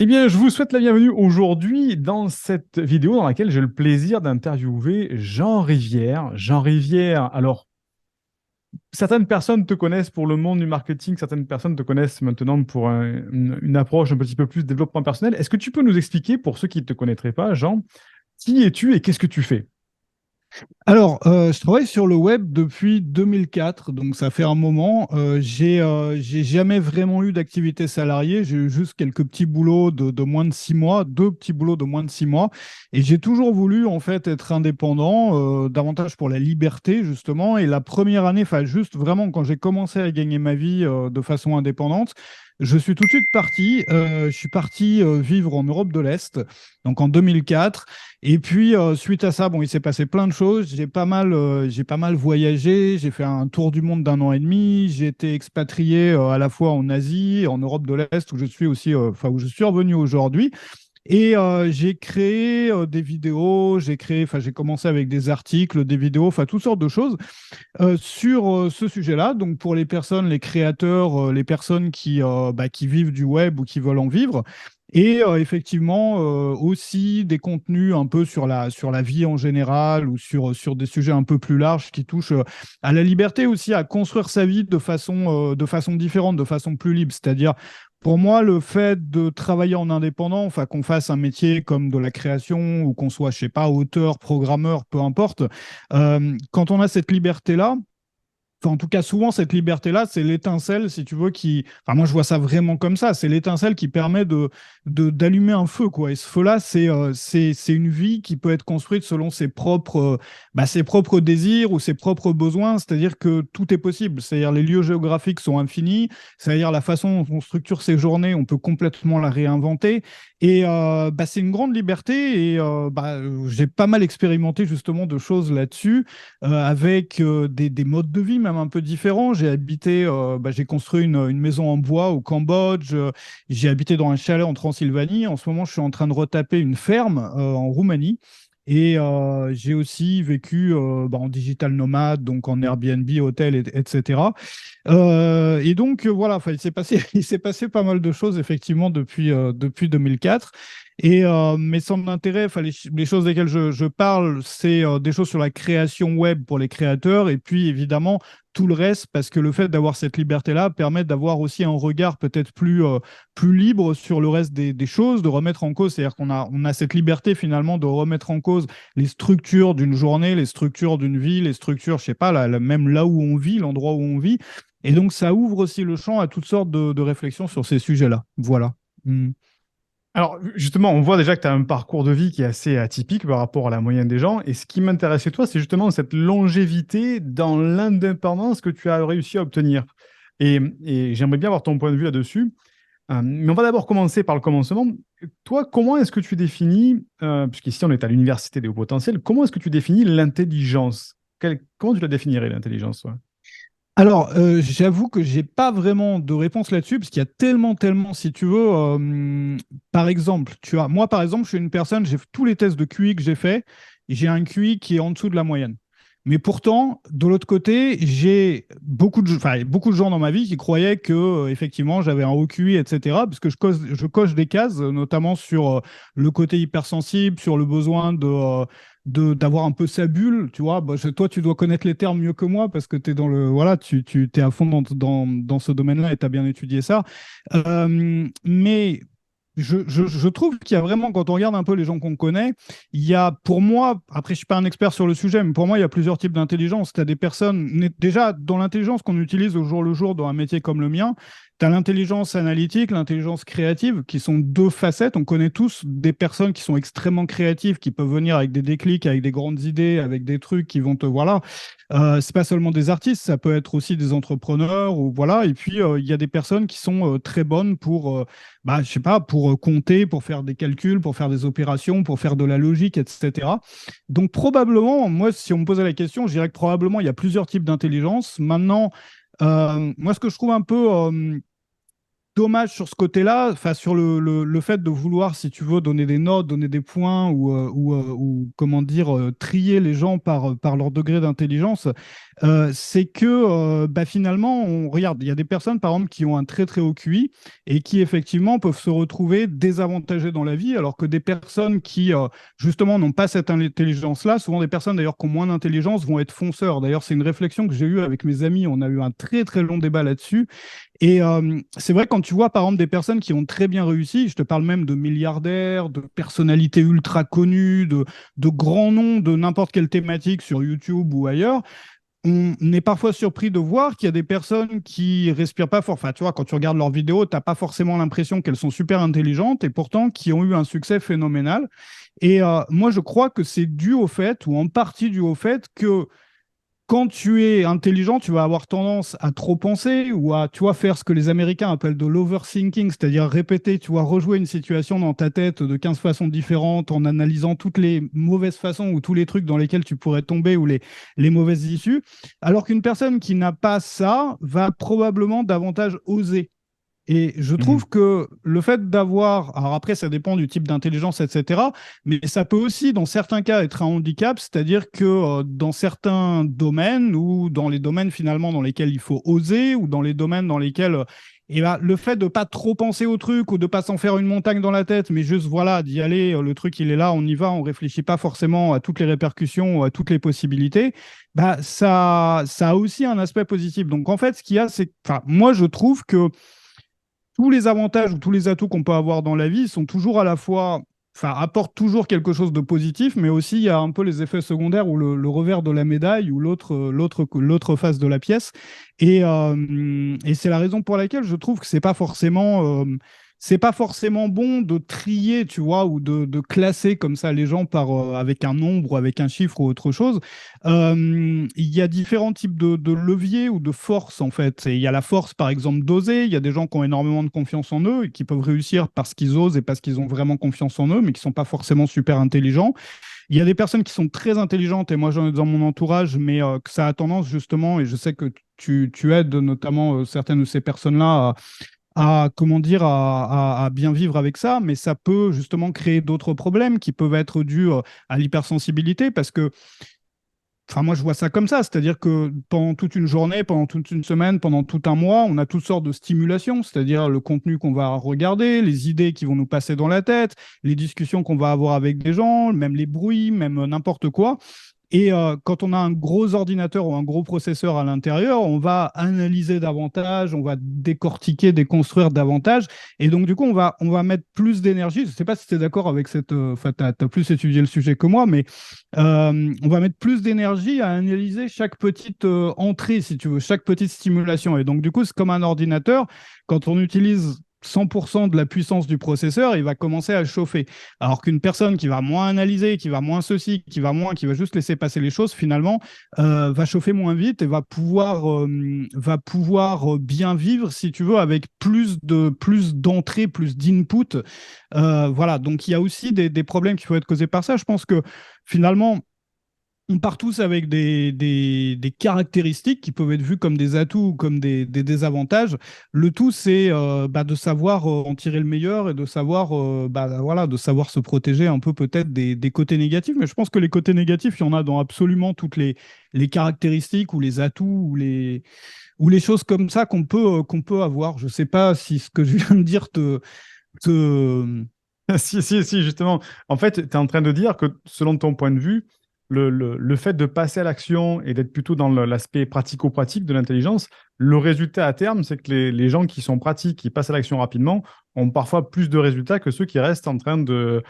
Eh bien, je vous souhaite la bienvenue aujourd'hui dans cette vidéo dans laquelle j'ai le plaisir d'interviewer Jean Rivière. Jean Rivière, alors, certaines personnes te connaissent pour le monde du marketing, certaines personnes te connaissent maintenant pour une approche un petit peu plus développement personnel. Est-ce que tu peux nous expliquer, pour ceux qui ne te connaîtraient pas, Jean, qui es-tu et qu'est-ce que tu fais? Alors, je travaille sur le web depuis 2004, donc ça fait un moment. J'ai jamais vraiment eu d'activité salariée. J'ai eu juste quelques petits boulots de moins de 6 mois, deux petits boulots de moins de 6 mois, et j'ai toujours voulu en fait être indépendant, davantage pour la liberté justement. Et la première année, enfin juste vraiment quand j'ai commencé à gagner ma vie de façon indépendante, je suis tout de suite parti. Je suis parti vivre en Europe de l'Est, donc en 2004. Et puis, suite à ça, bon, il s'est passé plein de choses. J'ai pas mal voyagé. J'ai fait un tour du monde d'un an et demi. J'ai été expatrié à la fois en Asie et en Europe de l'Est, où je suis aussi, enfin, où je suis revenu aujourd'hui. Et j'ai créé des vidéos. J'ai commencé avec des articles, des vidéos, enfin, toutes sortes de choses sur ce sujet-là. Donc, pour les personnes, les créateurs, les personnes qui vivent du web ou qui veulent en vivre. Et effectivement, aussi des contenus un peu sur la vie en général ou sur des sujets un peu plus larges qui touchent à la liberté aussi, à construire sa vie de façon différente, de façon plus libre. C'est-à-dire, pour moi, le fait de travailler en indépendant, enfin qu'on fasse un métier comme de la création ou qu'on soit, je sais pas, auteur, programmeur, peu importe, quand on a cette liberté-là, enfin, en tout cas, souvent, cette liberté-là, c'est l'étincelle, si tu veux, qui. Enfin, moi, je vois ça vraiment comme ça. C'est l'étincelle qui permet d'allumer un feu, quoi. Et ce feu-là, c'est une vie qui peut être construite selon ses propres désirs ou ses propres besoins. C'est-à-dire que tout est possible. C'est-à-dire les lieux géographiques sont infinis. C'est-à-dire la façon dont on structure ses journées, on peut complètement la réinventer. Et c'est une grande liberté. Et j'ai pas mal expérimenté justement de choses là-dessus avec des modes de vie même un peu différents. J'ai construit une maison en bois au Cambodge, j'ai habité dans un chalet en Transylvanie. En ce moment, je suis en train de retaper une ferme en Roumanie. Et j'ai aussi vécu en digital nomade, donc en Airbnb, hôtel, etc. Et donc, voilà, enfin, il s'est passé pas mal de choses, effectivement, depuis 2004. Et mes centres d'intérêt, enfin, les choses desquelles je parle, c'est des choses sur la création web pour les créateurs, et puis évidemment tout le reste, parce que le fait d'avoir cette liberté-là permet d'avoir aussi un regard peut-être plus libre sur le reste des choses, de remettre en cause, c'est-à-dire on a cette liberté finalement de remettre en cause les structures d'une journée, les structures d'une vie, les structures, je sais pas, même là où on vit, l'endroit où on vit. Et donc, ça ouvre aussi le champ à toutes sortes de réflexions sur ces sujets-là. Voilà. Mm. Alors, justement, on voit déjà que tu as un parcours de vie qui est assez atypique par rapport à la moyenne des gens. Et ce qui m'intéresse chez toi, c'est justement cette longévité dans l'indépendance que tu as réussi à obtenir. Et j'aimerais bien avoir ton point de vue là-dessus. Mais on va d'abord commencer par le commencement. Toi, comment est-ce que tu définis, puisqu'ici on est à l'université des hauts potentiels, comment est-ce que tu définis l'intelligence? Comment tu la définirais, l'intelligence, toi? Alors, j'avoue que j'ai pas vraiment de réponse là-dessus, parce qu'il y a tellement, si tu veux, par exemple, moi, par exemple, je suis une personne, j'ai tous les tests de QI que j'ai fait, j'ai un QI qui est en dessous de la moyenne. Mais pourtant, de l'autre côté, j'ai beaucoup de gens dans ma vie qui croyaient que, effectivement, j'avais un haut QI, etc., parce que je coche des cases, notamment sur le côté hypersensible, sur le besoin d'avoir un peu sa bulle, tu vois. Bah, toi, tu dois connaître les termes mieux que moi parce que tu es dans le, voilà, tu es à fond dans ce domaine-là et tu as bien étudié ça. Mais je trouve qu'il y a vraiment, quand on regarde un peu les gens qu'on connaît, il y a, pour moi, après, je suis pas un expert sur le sujet, mais pour moi, il y a plusieurs types d'intelligence. Tu as des personnes, déjà, dans l'intelligence qu'on utilise au jour le jour dans un métier comme le mien, tu as l'intelligence analytique, l'intelligence créative, qui sont deux facettes. On connaît tous des personnes qui sont extrêmement créatives, qui peuvent venir avec des déclics, avec des grandes idées, avec des trucs qui vont te, voilà. C'est pas seulement des artistes, ça peut être aussi des entrepreneurs ou voilà. Et puis il y a des personnes qui sont très bonnes pour, je sais pas, pour compter, pour faire des calculs, pour faire des opérations, pour faire de la logique, etc. Donc probablement, moi, si on me posait la question, je dirais que probablement il y a plusieurs types d'intelligence. Maintenant, moi, ce que je trouve un peu dommage sur ce côté-là, enfin sur le fait de vouloir, si tu veux, donner des notes, donner des points ou comment dire, trier les gens par leur degré d'intelligence, c'est que bah, finalement, on regarde, il y a des personnes, par exemple, qui ont un très très haut QI et qui effectivement peuvent se retrouver désavantagées dans la vie, alors que des personnes qui justement n'ont pas cette intelligence-là, souvent des personnes d'ailleurs qui ont moins d'intelligence vont être fonceurs. D'ailleurs, c'est une réflexion que j'ai eue avec mes amis, on a eu un très très long débat là-dessus. Et c'est vrai, quand tu vois par exemple des personnes qui ont très bien réussi, je te parle même de milliardaires, de personnalités ultra connues, de grands noms de n'importe quelle thématique sur YouTube ou ailleurs, on est parfois surpris de voir qu'il y a des personnes qui respirent pas fort. Enfin, tu vois, quand tu regardes leurs vidéos, tu n'as pas forcément l'impression qu'elles sont super intelligentes et pourtant qui ont eu un succès phénoménal. Et moi, je crois que c'est dû au fait, ou en partie dû au fait, que quand tu es intelligent, tu vas avoir tendance à trop penser ou à, tu vois, faire ce que les Américains appellent de l'overthinking, c'est-à-dire répéter, tu vois, rejouer une situation dans ta tête de 15 façons différentes en analysant toutes les mauvaises façons ou tous les trucs dans lesquels tu pourrais tomber ou les mauvaises issues. Alors qu'une personne qui n'a pas ça va probablement davantage oser. Et je Mhm. trouve que le fait d'avoir, alors après ça dépend du type d'intelligence, etc., mais ça peut aussi dans certains cas être un handicap, c'est-à-dire que dans certains domaines ou dans les domaines finalement dans lesquels il faut oser ou dans les domaines dans lesquels eh ben, le fait de pas trop penser au truc ou de pas s'en faire une montagne dans la tête, mais juste voilà d'y aller, le truc il est là, on y va, on réfléchit pas forcément à toutes les répercussions, à toutes les possibilités, bah ça a aussi un aspect positif. Donc en fait ce qu'il y a, c'est, enfin moi je trouve que tous les avantages ou tous les atouts qu'on peut avoir dans la vie sont toujours à la fois, enfin, apportent toujours quelque chose de positif, mais aussi il y a un peu les effets secondaires ou le revers de la médaille ou l'autre face de la pièce. Et c'est la raison pour laquelle je trouve que c'est pas forcément bon de trier, tu vois, ou de classer comme ça les gens avec un nombre, ou avec un chiffre ou autre chose. Il y a différents types de leviers ou de forces, en fait. Et il y a la force, par exemple, d'oser. Il y a des gens qui ont énormément de confiance en eux et qui peuvent réussir parce qu'ils osent et parce qu'ils ont vraiment confiance en eux, mais qui sont pas forcément super intelligents. Il y a des personnes qui sont très intelligentes, et moi j'en ai dans mon entourage, mais que ça a tendance justement, et je sais que tu aides notamment certaines de ces personnes-là comment dire, à bien vivre avec ça, mais ça peut justement créer d'autres problèmes qui peuvent être dus à l'hypersensibilité, parce que enfin, moi, je vois ça comme ça, c'est-à-dire que pendant toute une journée, pendant toute une semaine, pendant tout un mois, on a toutes sortes de stimulations, c'est-à-dire le contenu qu'on va regarder, les idées qui vont nous passer dans la tête, les discussions qu'on va avoir avec des gens, même les bruits, même n'importe quoi. Et quand on a un gros ordinateur ou un gros processeur à l'intérieur, on va analyser davantage, on va décortiquer, déconstruire davantage. Et donc, du coup, on va mettre plus d'énergie. Je ne sais pas si tu es d'accord avec cette. Enfin, tu as plus étudié le sujet que moi, mais on va mettre plus d'énergie à analyser chaque petite entrée, si tu veux, chaque petite stimulation. Et donc, du coup, c'est comme un ordinateur. Quand on utilise 100% de la puissance du processeur, il va commencer à chauffer. Alors qu'une personne qui va moins analyser, qui va moins ceci, qui va juste laisser passer les choses, finalement, va chauffer moins vite et va pouvoir bien vivre, si tu veux, avec plus d'entrée, plus d'input. Voilà. Donc il y a aussi des problèmes qui peuvent être causés par ça. Je pense que finalement, on part tous avec des caractéristiques qui peuvent être vues comme des atouts ou comme des désavantages. Le tout, c'est bah, de savoir en tirer le meilleur et de savoir, bah, voilà, de savoir se protéger un peu peut-être des côtés négatifs. Mais je pense que les côtés négatifs, il y en a dans absolument toutes les caractéristiques ou les atouts ou les choses comme ça qu'on peut avoir. Je ne sais pas si ce que je viens de dire te... Si, si, si, justement. En fait, tu es en train de dire que selon ton point de vue, le fait de passer à l'action et d'être plutôt dans l'aspect pratico-pratique de l'intelligence, le résultat à terme, c'est que les gens qui sont pratiques, qui passent à l'action rapidement, ont parfois plus de résultats que ceux qui restent en train de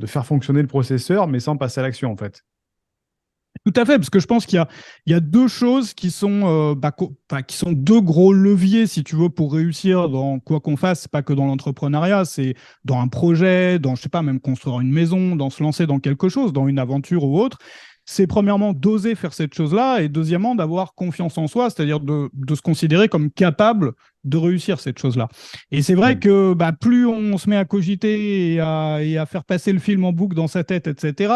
faire fonctionner le processeur, mais sans passer à l'action, en fait. Tout à fait, parce que je pense qu'il y a deux choses qui sont, enfin, qui sont deux gros leviers, si tu veux, pour réussir dans quoi qu'on fasse. C'est pas que dans l'entrepreneuriat, c'est dans un projet, dans, je sais pas, même construire une maison, dans se lancer dans quelque chose, dans une aventure ou autre. C'est premièrement d'oser faire cette chose-là et deuxièmement d'avoir confiance en soi, c'est-à-dire de se considérer comme capable de réussir cette chose-là. Et c'est vrai que plus on se met à cogiter et à faire passer le film en boucle dans sa tête, etc.,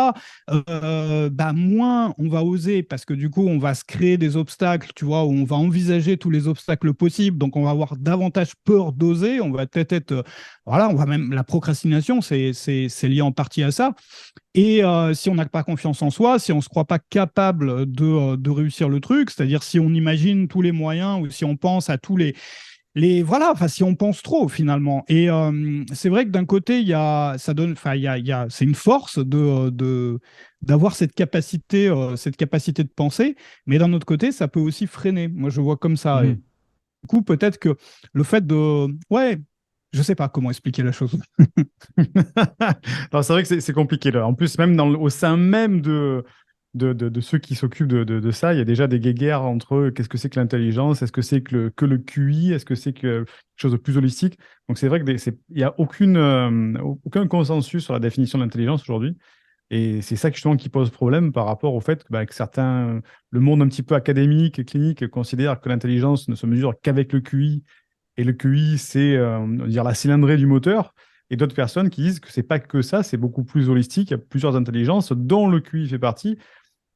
moins on va oser parce que du coup, on va se créer des obstacles, tu vois, où on va envisager tous les obstacles possibles. Donc, on va avoir davantage peur d'oser. On va peut-être être, voilà, on va même, la procrastination, c'est lié en partie à ça. Et si on n'a pas confiance en soi, si on ne se croit pas capable de réussir le truc, c'est-à-dire si on imagine tous les moyens ou si on pense à tous voilà, enfin si on pense trop finalement. Et c'est vrai que d'un côté, ça donne, enfin c'est une force d'avoir cette capacité de penser, mais d'un autre côté, ça peut aussi freiner. Moi, je vois comme ça. Et Mhm. du coup, peut-être que le fait ouais, je sais pas comment expliquer la chose. Alors, c'est vrai que c'est compliqué là. En plus, même au sein même de ceux qui s'occupent de ça, il y a déjà des guéguerres entre qu'est-ce que c'est que l'intelligence, est-ce que c'est que le QI, est-ce que c'est que quelque chose de plus holistique. Donc, c'est vrai que il n'y a aucun consensus sur la définition de l'intelligence aujourd'hui. Et c'est ça justement qui pose problème par rapport au fait que certains, le monde un petit peu académique, clinique, considère que l'intelligence ne se mesure qu'avec le QI. Et le QI, c'est on va dire la cylindrée du moteur. Et d'autres personnes qui disent que c'est pas que ça, c'est beaucoup plus holistique. Il y a plusieurs intelligences dont le QI fait partie.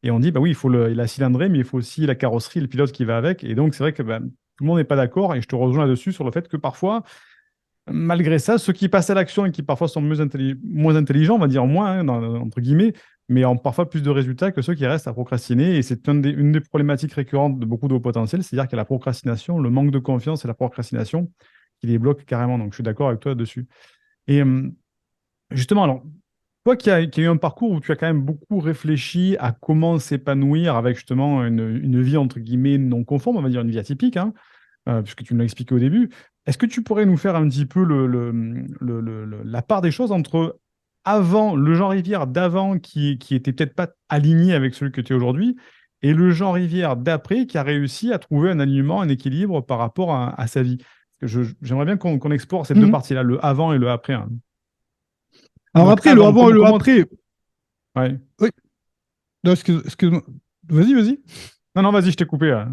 Et on dit, bah oui, il faut la cylindrée, mais il faut aussi la carrosserie, le pilote qui va avec. Et donc, c'est vrai que tout le monde n'est pas d'accord. Et je te rejoins là-dessus sur le fait que parfois, malgré ça, ceux qui passent à l'action et qui parfois sont moins intelligents, on va dire moins, hein, entre guillemets, mais ont parfois plus de résultats que ceux qui restent à procrastiner. Et c'est une des problématiques récurrentes de beaucoup de hauts potentiels, c'est-à-dire qu'il y a la procrastination, le manque de confiance et la procrastination qui les bloquent carrément. Donc, je suis d'accord avec toi dessus. Et justement, alors, toi qui as eu un parcours où tu as quand même beaucoup réfléchi à comment s'épanouir avec justement une vie entre guillemets non conforme, on va dire une vie atypique, hein, puisque tu me l'as expliqué au début, est-ce que tu pourrais nous faire un petit peu la part des choses entre avant, le Jean Rivière d'avant qui était peut-être pas aligné avec celui que tu es aujourd'hui, et le Jean Rivière d'après qui a réussi à trouver un alignement, un équilibre par rapport à sa vie? Parce que j'aimerais bien qu'on explore ces deux Mhm. parties-là, le avant et le après, hein. Alors Donc après, le avant, avant et le comment... après. Ouais. Oui. Non, excuse-moi. Vas-y, vas-y. Non, non, vas-y, je t'ai coupé, là.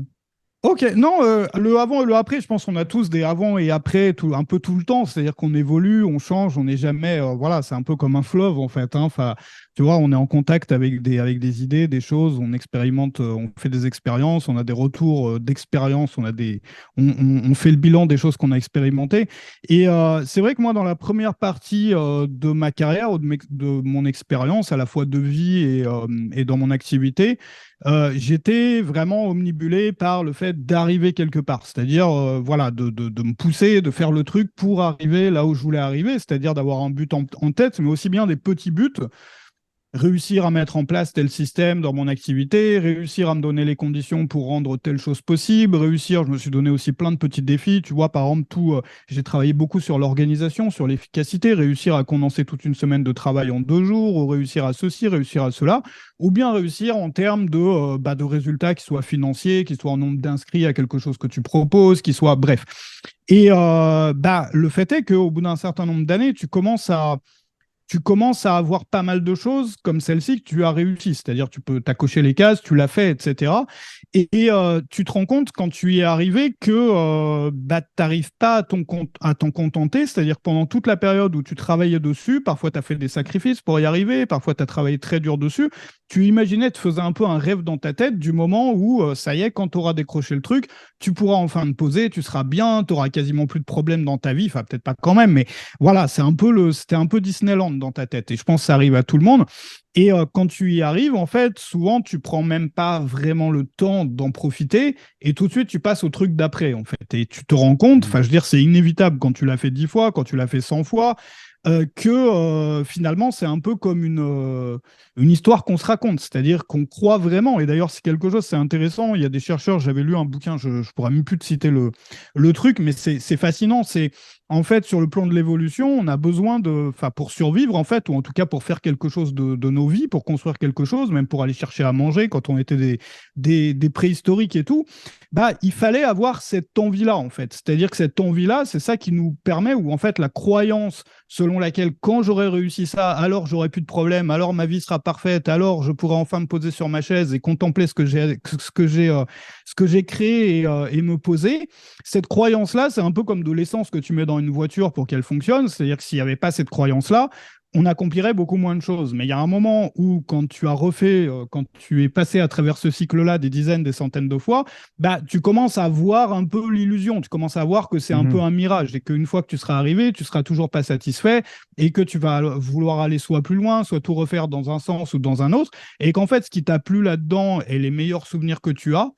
Ok, non, le avant et le après, je pense qu'on a tous des avant et après un peu tout le temps. C'est-à-dire qu'on évolue, on change, on n'est jamais. Voilà, c'est un peu comme un fleuve en fait, hein. Enfin, tu vois, on est en contact avec des idées, des choses, on expérimente, on fait des expériences, on a des retours d'expérience, on fait le bilan des choses qu'on a expérimentées. Et c'est vrai que moi, dans la première partie de ma carrière, ou de mon expérience, à la fois de vie et dans mon activité, j'étais vraiment omnibulé par le fait d'arriver quelque part, c'est-à-dire voilà, de me pousser, de faire le truc pour arriver là où je voulais arriver, c'est-à-dire d'avoir un but en tête, mais aussi bien des petits buts, réussir à mettre en place tel système dans mon activité, réussir à me donner les conditions pour rendre telle chose possible, réussir, je me suis donné aussi plein de petits défis, tu vois, par exemple, j'ai travaillé beaucoup sur l'organisation, sur l'efficacité, réussir à condenser toute une semaine de travail en 2 jours, ou réussir à ceci, réussir à cela, ou bien réussir en termes de résultats qui soient financiers, qui soient en nombre d'inscrits à quelque chose que tu proposes, qui soient, bref. Et le fait est qu'au bout d'un certain nombre d'années, tu commences à avoir pas mal de choses comme celle-ci que tu as réussi. C'est-à-dire, t'as coché les cases, tu l'as fait, etc. Et tu te rends compte quand tu y es arrivé que tu n'arrives pas à t'en contenter. C'est-à-dire, pendant toute la période où tu travaillais dessus, parfois tu as fait des sacrifices pour y arriver, parfois tu as travaillé très dur dessus. Tu imaginais, tu faisais un peu un rêve dans ta tête du moment où, ça y est, quand tu auras décroché le truc, tu pourras enfin te poser, tu seras bien, tu auras quasiment plus de problèmes dans ta vie. Enfin, peut-être pas quand même, mais voilà, c'était un peu Disneyland dans ta tête. Et je pense que ça arrive à tout le monde. Et quand tu y arrives, en fait, souvent, tu prends même pas vraiment le temps d'en profiter et tout de suite, tu passes au truc d'après, en fait. Et tu te rends compte, enfin, je veux dire, c'est inévitable quand tu l'as fait 10 fois, quand tu l'as fait 100 fois, que finalement, c'est un peu comme une histoire qu'on se raconte, c'est-à-dire qu'on croit vraiment. Et d'ailleurs, c'est quelque chose, c'est intéressant. Il y a des chercheurs, j'avais lu un bouquin, je ne pourrais même plus te citer le truc, mais c'est fascinant. C'est en fait, sur le plan de l'évolution, on a besoin pour survivre, en fait, ou en tout cas pour faire quelque chose de nos nos vies pour construire quelque chose, même pour aller chercher à manger quand on était des préhistoriques et tout, bah, il fallait avoir cette envie-là, en fait. C'est-à-dire que cette envie-là, c'est ça qui nous permet, ou en fait, la croyance selon laquelle quand j'aurai réussi ça, alors j'aurai plus de problème, alors ma vie sera parfaite, alors je pourrai enfin me poser sur ma chaise et contempler ce que j'ai créé et me poser. Cette croyance-là, c'est un peu comme de l'essence que tu mets dans une voiture pour qu'elle fonctionne. C'est-à-dire que s'il n'y avait pas cette croyance-là, on accomplirait beaucoup moins de choses. Mais il y a un moment où, quand tu as refait, quand tu es passé à travers ce cycle-là des dizaines, des centaines de fois, bah, tu commences à voir un peu l'illusion. Tu commences à voir que c'est un peu un mirage et qu'une fois que tu seras arrivé, tu seras toujours pas satisfait et que tu vas vouloir aller soit plus loin, soit tout refaire dans un sens ou dans un autre. Et qu'en fait, ce qui t'a plu là-dedans et les meilleurs souvenirs que tu as,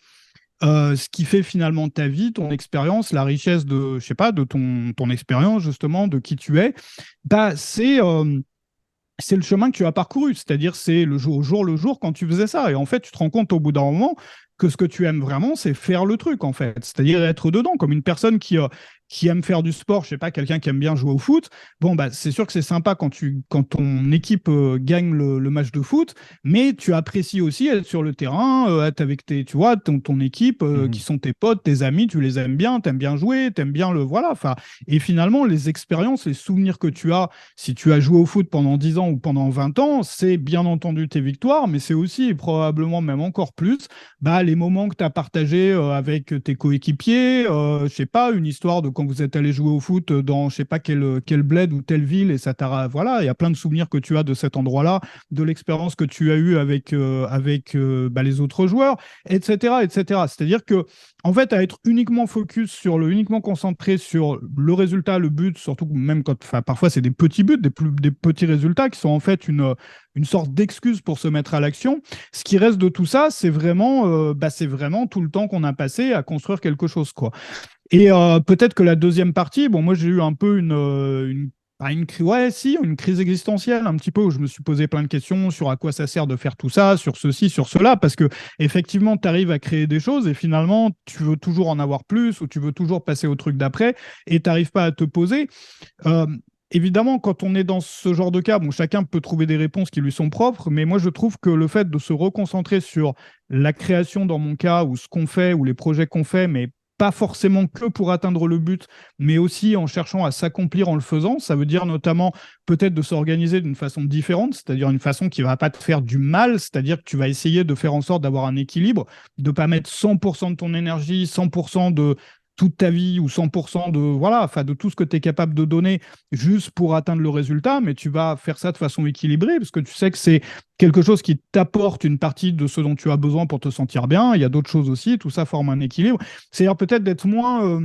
ce qui fait finalement ta vie, ton expérience, la richesse de, je sais pas, de ton expérience justement, de qui tu es, bah, c'est le chemin que tu as parcouru, c'est-à-dire c'est le jour le jour quand tu faisais ça. Et en fait, tu te rends compte au bout d'un moment que ce que tu aimes vraiment, c'est faire le truc, en fait. C'est-à-dire être dedans, comme une personne qui aime faire du sport, je sais pas, quelqu'un qui aime bien jouer au foot. Bon, bah, c'est sûr que c'est sympa quand ton équipe gagne le match de foot, mais tu apprécies aussi être sur le terrain, être avec tu vois, ton équipe, qui sont tes potes, tes amis, tu les aimes bien, t'aimes bien jouer, t'aimes bien voilà. Enfin, et finalement, les expériences, les souvenirs que tu as, si tu as joué au foot pendant 10 ans ou pendant 20 ans, c'est bien entendu tes victoires, mais c'est aussi, et probablement même encore plus, bah, les moments que tu as partagés avec tes coéquipiers, je sais pas, une histoire de quand vous êtes allé jouer au foot dans je sais pas quel bled ou telle ville, et ça t'a, voilà, il y a plein de souvenirs que tu as de cet endroit-là, de l'expérience que tu as eue avec bah, les autres joueurs, etc., etc. C'est-à-dire que, en fait, à être uniquement focus uniquement concentré sur le résultat, le but, surtout même quand, enfin, parfois c'est des petits buts, des petits résultats qui sont en fait une sorte d'excuse pour se mettre à l'action. Ce qui reste de tout ça, c'est vraiment tout le temps qu'on a passé à construire quelque chose, quoi. Et peut-être que la deuxième partie, bon, moi j'ai eu un peu pas ouais, si, une crise existentielle, un petit peu, où je me suis posé plein de questions sur à quoi ça sert de faire tout ça, sur ceci, sur cela, parce que effectivement, tu arrives à créer des choses et finalement, tu veux toujours en avoir plus ou tu veux toujours passer au truc d'après et tu n'arrives pas à te poser. Euh, Évidemment, quand on est dans ce genre de cas, bon, chacun peut trouver des réponses qui lui sont propres, mais moi je trouve que le fait de se reconcentrer sur la création dans mon cas, ou ce qu'on fait, ou les projets qu'on fait, mais pas forcément que pour atteindre le but, mais aussi en cherchant à s'accomplir en le faisant, ça veut dire notamment peut-être de s'organiser d'une façon différente, c'est-à-dire une façon qui ne va pas te faire du mal, c'est-à-dire que tu vas essayer de faire en sorte d'avoir un équilibre, de ne pas mettre 100% de ton énergie, 100% de toute ta vie ou 100% de, voilà, enfin, de tout ce que tu es capable de donner juste pour atteindre le résultat, mais tu vas faire ça de façon équilibrée parce que tu sais que c'est quelque chose qui t'apporte une partie de ce dont tu as besoin pour te sentir bien. Il y a d'autres choses aussi, tout ça forme un équilibre. C'est-à-dire peut-être d'être moins,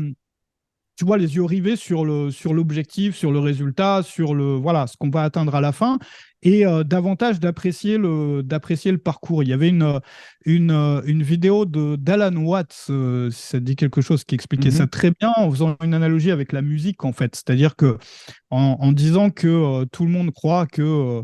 tu vois, les yeux rivés sur l'objectif, sur le résultat, sur voilà, ce qu'on va atteindre à la fin, et davantage d'apprécier le parcours. Il y avait une vidéo d'Alan Watts, si ça te dit quelque chose, qui expliquait ça très bien en faisant une analogie avec la musique, en fait. C'est-à-dire que en disant que tout le monde croit que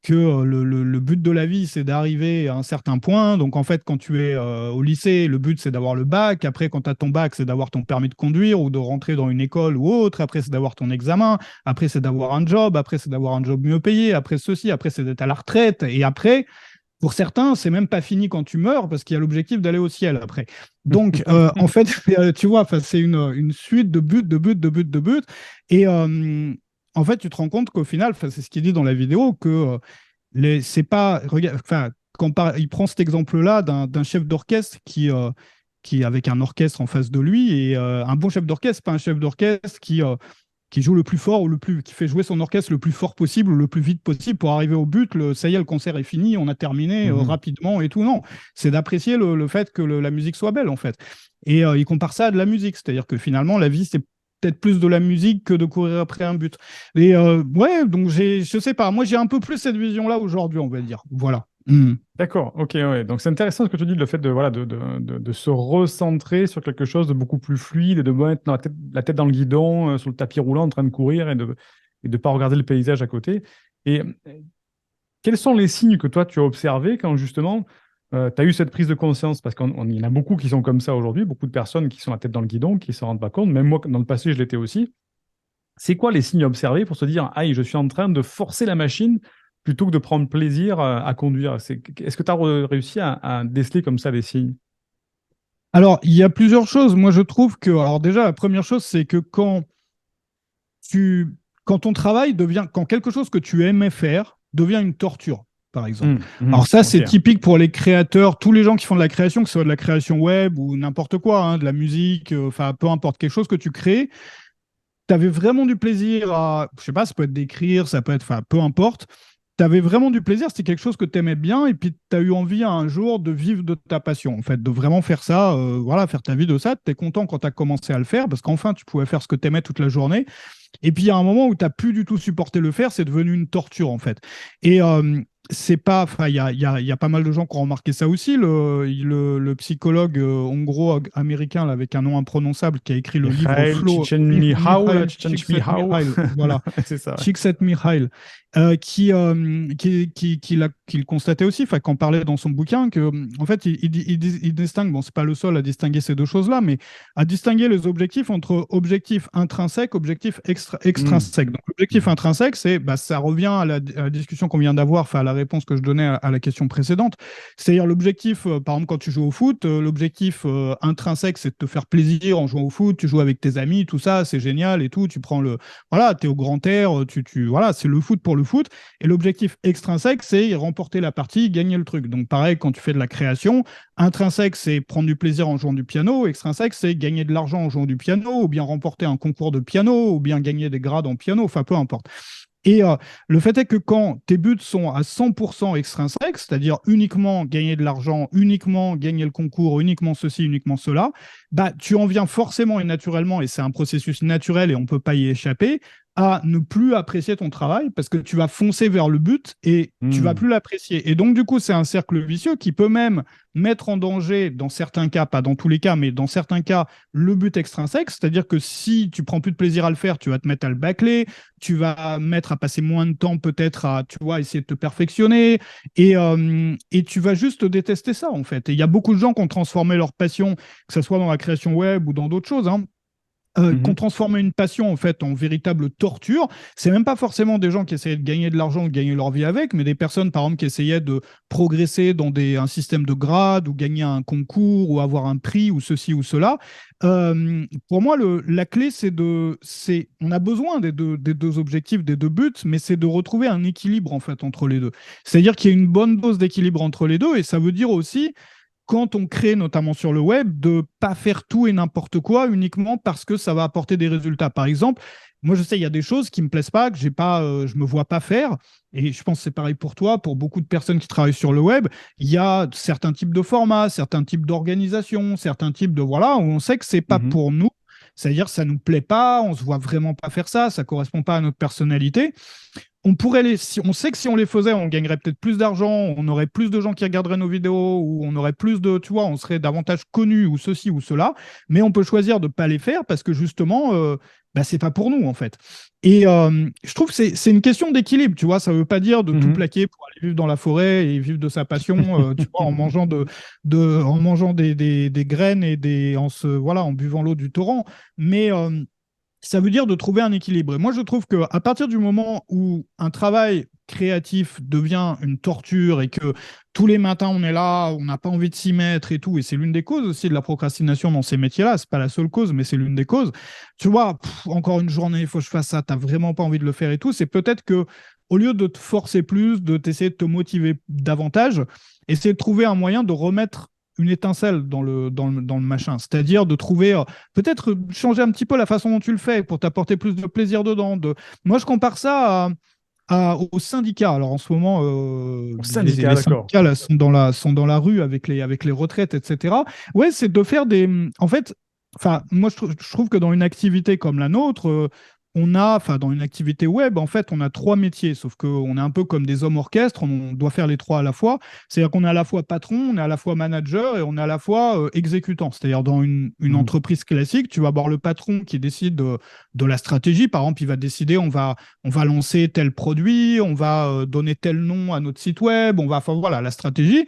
le but de la vie, c'est d'arriver à un certain point. Donc, en fait, quand tu es au lycée, le but, c'est d'avoir le bac. Après, quand tu as ton bac, c'est d'avoir ton permis de conduire ou de rentrer dans une école ou autre. Après, c'est d'avoir ton examen. Après, c'est d'avoir un job. Après, c'est d'avoir un job mieux payé. Après, ceci. Après, c'est d'être à la retraite. Et après, pour certains, c'est même pas fini quand tu meurs parce qu'il y a l'objectif d'aller au ciel après. Donc, en fait, tu vois, c'est une suite de buts, de buts, de buts, de buts. Et en fait, tu te rends compte qu'au final, c'est ce qu'il dit dans la vidéo, que c'est pas. Regarde, enfin, il prend cet exemple-là d'un chef d'orchestre qui, avec un orchestre en face de lui, et un bon chef d'orchestre, pas un chef d'orchestre qui joue le plus fort ou qui fait jouer son orchestre le plus fort possible ou le plus vite possible pour arriver au but. Ça y est, le concert est fini, on a terminé rapidement et tout. Non, c'est d'apprécier le fait que la musique soit belle, en fait. Et il compare ça à de la musique, c'est-à-dire que finalement, la vie, c'est peut-être plus de la musique que de courir après un but. Et ouais, donc je sais pas, moi j'ai un peu plus cette vision-là aujourd'hui, on va dire. Voilà. D'accord, ok, ouais. Donc c'est intéressant ce que tu dis, le fait de, voilà, de se recentrer sur quelque chose de beaucoup plus fluide et de mettre la tête dans le guidon, sur le tapis roulant en train de courir et de pas regarder le paysage à côté. Et quels sont les signes que toi tu as observés quand justement tu as eu cette prise de conscience? Parce qu'il y en a beaucoup qui sont comme ça aujourd'hui, beaucoup de personnes qui sont la tête dans le guidon, qui ne s'en rendent pas compte. Même moi, dans le passé, je l'étais aussi. C'est quoi les signes observés pour se dire, ah, je suis en train de forcer la machine plutôt que de prendre plaisir à conduire. Est-ce que tu as réussi à déceler comme ça des signes? Alors, il y a plusieurs choses. Moi, je trouve que, alors déjà, la première chose, c'est que tu, quand ton travail devient, quand quelque chose que tu aimais faire devient une torture, par exemple. Alors ça, Ok. c'est typique pour les créateurs, tous les gens qui font de la création, que ce soit de la création web ou n'importe quoi, hein, de la musique, enfin, peu importe, quelque chose que tu crées, tu avais vraiment du plaisir à, je sais pas, ça peut être d'écrire, ça peut être, enfin, peu importe. Tu avais vraiment du plaisir, c'était quelque chose que tu aimais bien, et puis tu as eu envie un jour de vivre de ta passion, en fait, de vraiment faire ça, voilà, faire ta vie de ça. Tu es content quand tu as commencé à le faire, parce qu'enfin, tu pouvais faire ce que tu aimais toute la journée. Et puis, il y a un moment où tu n'as plus du tout supporté le faire, c'est devenu une torture, en fait. Et c'est pas, enfin, il y a pas mal de gens qui ont remarqué ça aussi. Le psychologue hongro-américain avec un nom imprononçable qui a écrit le livre Mikhail Flow, Csikszentmihalyi, là, Mihail Csikszentmihalyi. Csikszentmihalyi, voilà, C'est ça, ouais. Csikszentmihalyi, qui le constatait aussi, enfin, qu'en parlait dans son bouquin, que en fait, il distingue, bon, c'est pas le seul à distinguer ces deux choses-là, mais à distinguer les objectifs entre objectifs intrinsèques, objectifs Hmm. extrinsèques. Donc, l'objectif Mhm. intrinsèque, c'est, bah, ça revient à la discussion qu'on vient d'avoir, enfin, à la réponse que je donnais à la question précédente. C'est-à-dire l'objectif, par exemple, quand tu joues au foot, l'objectif intrinsèque, c'est de te faire plaisir en jouant au foot, tu joues avec tes amis, tout ça, c'est génial et tout, tu prends voilà, tu es au grand air, voilà, c'est le foot pour le foot. Et l'objectif extrinsèque, c'est remporter la partie, gagner le truc. Donc, pareil, quand tu fais de la création, intrinsèque, c'est prendre du plaisir en jouant du piano. Extrinsèque, c'est gagner de l'argent en jouant du piano, ou bien remporter un concours de piano, ou bien gagner des grades en piano, enfin, peu importe. Et le fait est que quand tes buts sont à 100% extrinsèques, c'est-à-dire uniquement gagner de l'argent, uniquement gagner le concours, uniquement ceci, uniquement cela, bah, tu en viens forcément et naturellement, et c'est un processus naturel et on ne peut pas y échapper, à ne plus apprécier ton travail parce que tu vas foncer vers le but et tu vas Hmm. plus l'apprécier. Et donc, du coup, c'est un cercle vicieux qui peut même mettre en danger, dans certains cas, pas dans tous les cas, mais dans certains cas, le but extrinsèque. C'est-à-dire que si tu prends plus de plaisir à le faire, tu vas te mettre à le bâcler, tu vas mettre à passer moins de temps peut-être à, tu vois, essayer de te perfectionner et tu vas juste détester ça, en fait. Et il y a beaucoup de gens qui ont transformé leur passion, que ce soit dans la création web ou dans d'autres choses, hein, qu'on Mhm. transformait une passion en fait en véritable torture. C'est même pas forcément des gens qui essayaient de gagner de l'argent ou de gagner leur vie avec, mais des personnes par exemple qui essayaient de progresser dans un système de grade ou gagner un concours ou avoir un prix ou ceci ou cela. Pour moi, la clé on a besoin des deux objectifs, des deux buts, mais c'est de retrouver un équilibre en fait entre les deux. C'est-à-dire qu'il y a une bonne dose d'équilibre entre les deux et ça veut dire aussi quand on crée, notamment sur le web, de pas faire tout et n'importe quoi uniquement parce que ça va apporter des résultats. Par exemple, moi je sais, il y a des choses qui me plaisent pas, que j'ai pas, je me vois pas faire. Et je pense que c'est pareil pour toi, pour beaucoup de personnes qui travaillent sur le web. Il y a certains types de formats, certains types d'organisation, certains types de voilà, où on sait que c'est pas Mhm. pour nous. C'est-à-dire que ça nous plaît pas, on se voit vraiment pas faire ça, ça correspond pas à notre personnalité. On sait que si on les faisait, on gagnerait peut-être plus d'argent, on aurait plus de gens qui regarderaient nos vidéos, ou on aurait plus de, tu vois, on serait davantage connu ou ceci ou cela, mais on peut choisir de ne pas les faire parce que justement, bah, c'est pas pour nous en fait. Et je trouve que c'est une question d'équilibre, tu vois, ça veut pas dire de tout Mhm. plaquer pour aller vivre dans la forêt et vivre de sa passion, tu vois, en mangeant en mangeant des graines et voilà, en buvant l'eau du torrent, mais ça veut dire de trouver un équilibre. Et moi, je trouve qu'à partir du moment où un travail créatif devient une torture et que tous les matins on est là, on n'a pas envie de s'y mettre et tout, et c'est l'une des causes aussi de la procrastination dans ces métiers-là, c'est pas la seule cause, mais c'est l'une des causes. Tu vois, encore une journée, il faut que je fasse ça, t'as vraiment pas envie de le faire et tout, c'est peut-être que au lieu de te forcer plus, de t'essayer de te motiver davantage, essayer de trouver un moyen de remettre une étincelle dans le machin, c'est-à-dire de trouver peut-être changer un petit peu la façon dont tu le fais pour t'apporter plus de plaisir dedans. Moi, je compare ça aux syndicats. Alors en ce moment, Au les syndicat, d'accord. syndicats là, sont dans la rue avec les retraites, etc. Ouais, c'est de faire des. En fait, enfin, moi, je trouve que dans une activité comme la nôtre, enfin, dans une activité web, en fait, on a trois métiers, sauf qu'on est un peu comme des hommes orchestres, on doit faire les trois à la fois. C'est-à-dire qu'on est à la fois patron, on est à la fois manager et on est à la fois exécutant. C'est-à-dire dans une Mhm. entreprise classique, tu vas avoir le patron qui décide de la stratégie. Par exemple, il va décider, on va lancer tel produit, on va donner tel nom à notre site web, enfin voilà, la stratégie.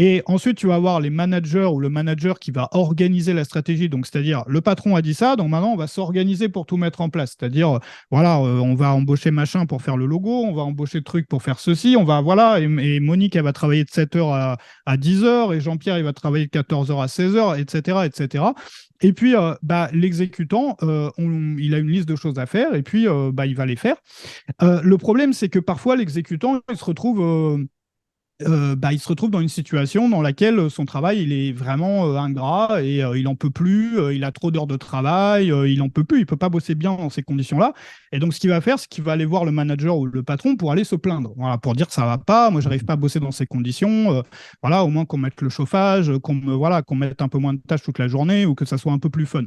Et ensuite, tu vas avoir les managers ou le manager qui va organiser la stratégie. Donc, c'est-à-dire, le patron a dit ça, donc maintenant, on va s'organiser pour tout mettre en place. C'est-à-dire, voilà, on va embaucher machin pour faire le logo, on va embaucher truc pour faire ceci, on va, voilà, et Monique, elle va travailler de 7h à 10h, et Jean-Pierre, il va travailler de 14h à 16h, etc., etc. Et puis, l'exécutant, il a une liste de choses à faire, et puis, il va les faire. Le problème, c'est que parfois, l'exécutant, il se retrouve dans une situation dans laquelle son travail il est vraiment ingrat et il en peut plus, il a trop d'heures de travail, il en peut plus, il peut pas bosser bien dans ces conditions-là. Et donc ce qu'il va faire, c'est qu'il va aller voir le manager ou le patron pour aller se plaindre, voilà, pour dire ça va pas, moi j'arrive pas à bosser dans ces conditions, voilà, au moins qu'on mette le chauffage, qu'on mette un peu moins de tâches toute la journée ou que ça soit un peu plus fun.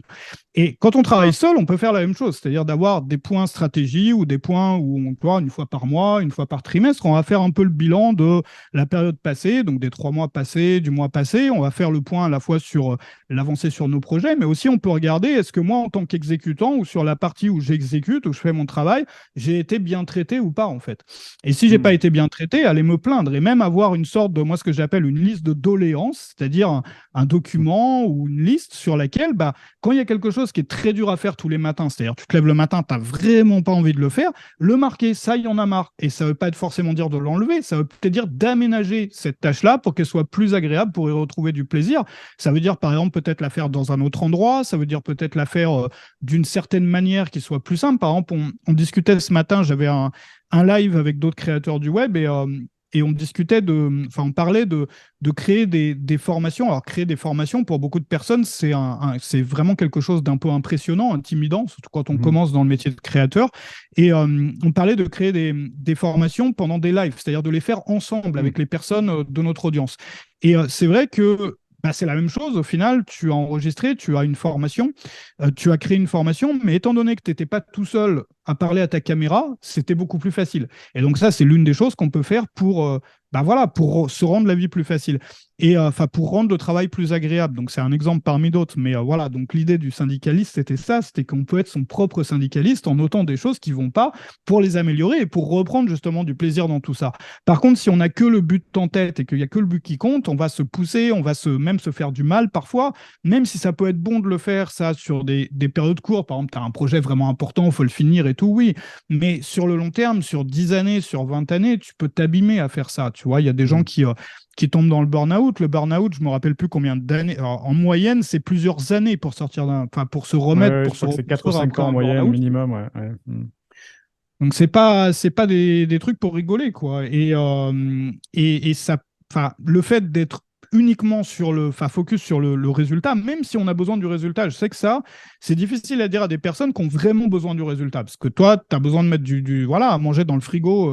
Et quand on travaille seul, on peut faire la même chose, c'est-à-dire d'avoir des points stratégie ou des points où on voit une fois par mois, une fois par trimestre, on va faire un peu le bilan de la période passée, donc des 3 mois passés, du mois passé. On va faire le point à la fois sur l'avancée sur nos projets, mais aussi on peut regarder est-ce que moi, en tant qu'exécutant ou sur la partie où j'exécute, où je fais mon travail, j'ai été bien traité ou pas en fait. Et si j'ai pas été bien traité, aller me plaindre et même avoir une sorte de, moi, ce que j'appelle une liste de doléances, c'est-à-dire un document ou une liste sur laquelle, quand il y a quelque chose qui est très dur à faire tous les matins, c'est-à-dire tu te lèves le matin, tu n'as vraiment pas envie de le faire, le marquer, ça, il y en a marre. Et ça ne veut pas forcément dire de l'enlever, ça veut peut-être dire d'aménager cette tâche-là pour qu'elle soit plus agréable, pour y retrouver du plaisir. Ça veut dire, par exemple, peut-être la faire dans un autre endroit, ça veut dire peut-être la faire d'une certaine manière qui soit plus simple. Par exemple, on discutait ce matin, j'avais un live avec d'autres créateurs du web et on discutait on parlait de créer des formations. Alors, créer des formations, pour beaucoup de personnes, c'est vraiment quelque chose d'un peu impressionnant, intimidant, surtout quand on commence dans le métier de créateur. Et on parlait de créer des formations pendant des lives, c'est-à-dire de les faire ensemble avec les personnes de notre audience. Et c'est vrai que c'est la même chose. Au final, tu as enregistré, tu as une formation, tu as créé une formation, mais étant donné que tu n'étais pas tout seul à parler à ta caméra, c'était beaucoup plus facile. Et donc ça, c'est l'une des choses qu'on peut faire pour se rendre la vie plus facile et pour rendre le travail plus agréable. Donc c'est un exemple parmi d'autres, mais voilà. Donc l'idée du syndicaliste, c'était ça, c'était qu'on peut être son propre syndicaliste en notant des choses qui vont pas pour les améliorer et pour reprendre justement du plaisir dans tout ça. Par contre, si on n'a que le but en tête et qu'il y a que le but qui compte, on va se pousser, on va même se faire du mal parfois, même si ça peut être bon de le faire ça sur des périodes courtes. Par exemple, tu as un projet vraiment important, il faut le finir et tout, oui. Mais sur le long terme, sur 10 années, sur 20 années, tu peux t'abîmer à faire ça. Tu vois, il y a des gens qui tombent dans le burn-out. Le burn-out, je ne me rappelle plus combien d'années. Alors, en moyenne, c'est plusieurs années pour sortir pour se remettre, Ouais, pour je se crois que c'est 4 ou reconstruire 5 après ans en un moyenne, burn-out. minimum. Ouais. Donc c'est pas des trucs pour rigoler, quoi. Et ça, le fait d'être uniquement focus sur le résultat, même si on a besoin du résultat, je sais que ça, c'est difficile à dire à des personnes qui ont vraiment besoin du résultat, parce que toi, tu as besoin de mettre voilà, à manger dans le frigo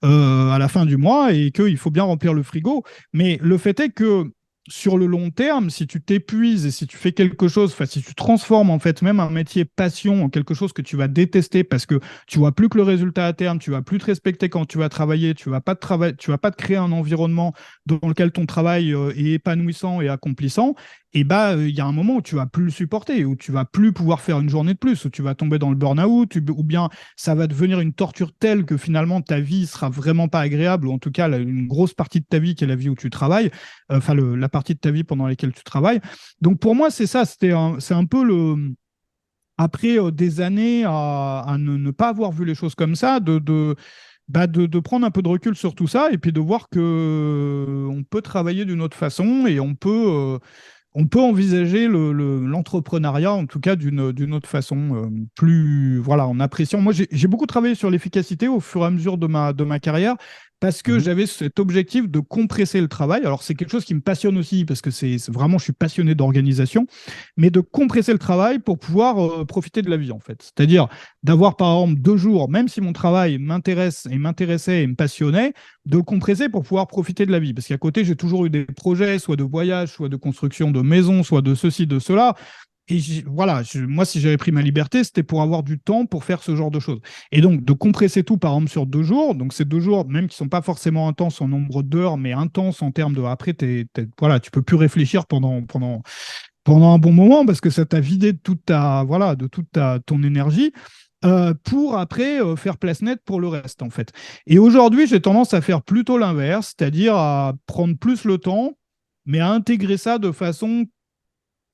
à la fin du mois et qu'il faut bien remplir le frigo. Mais le fait est que sur le long terme, si tu t'épuises et si tu fais quelque chose, si tu transformes en fait même un métier passion en quelque chose que tu vas détester parce que tu vois plus que le résultat à terme, tu vas plus te respecter quand tu vas travailler, tu vas pas te créer un environnement dans lequel ton travail est épanouissant et accomplissant, et il y a un moment où tu vas plus le supporter, où tu vas plus pouvoir faire une journée de plus, où tu vas tomber dans le burn-out, ou bien ça va devenir une torture telle que finalement ta vie sera vraiment pas agréable, ou en tout cas une grosse partie de ta vie qui est la vie où tu travailles, la partie de ta vie pendant laquelle tu travailles. Donc pour moi, c'est ça, c'est un peu après des années à ne pas avoir vu les choses comme ça, de prendre un peu de recul sur tout ça et puis de voir que on peut travailler d'une autre façon et on peut envisager l'entrepreneuriat, en tout cas, d'une autre façon, plus, voilà, en appréciant. Moi, j'ai beaucoup travaillé sur l'efficacité au fur et à mesure de ma carrière parce que j'avais cet objectif de compresser le travail. Alors, c'est quelque chose qui me passionne aussi parce que c'est vraiment, je suis passionné d'organisation, mais de compresser le travail pour pouvoir profiter de la vie, en fait. C'est-à-dire d'avoir, par exemple, 2 jours, même si mon travail m'intéressait et me passionnait, de le compresser pour pouvoir profiter de la vie. Parce qu'à côté, j'ai toujours eu des projets, soit de voyage, soit de construction de maison, soit de ceci, de cela. Et voilà, moi, si j'avais pris ma liberté, c'était pour avoir du temps pour faire ce genre de choses. Et donc, de compresser tout, par exemple, sur 2 jours, donc ces 2 jours, même qui ne sont pas forcément intenses en nombre d'heures, mais intenses en termes de... Après, voilà, tu peux plus réfléchir pendant un bon moment parce que ça t'a vidé de ton énergie. Pour après faire place nette pour le reste, en fait. Et aujourd'hui, j'ai tendance à faire plutôt l'inverse, c'est-à-dire à prendre plus le temps mais à intégrer ça de façon.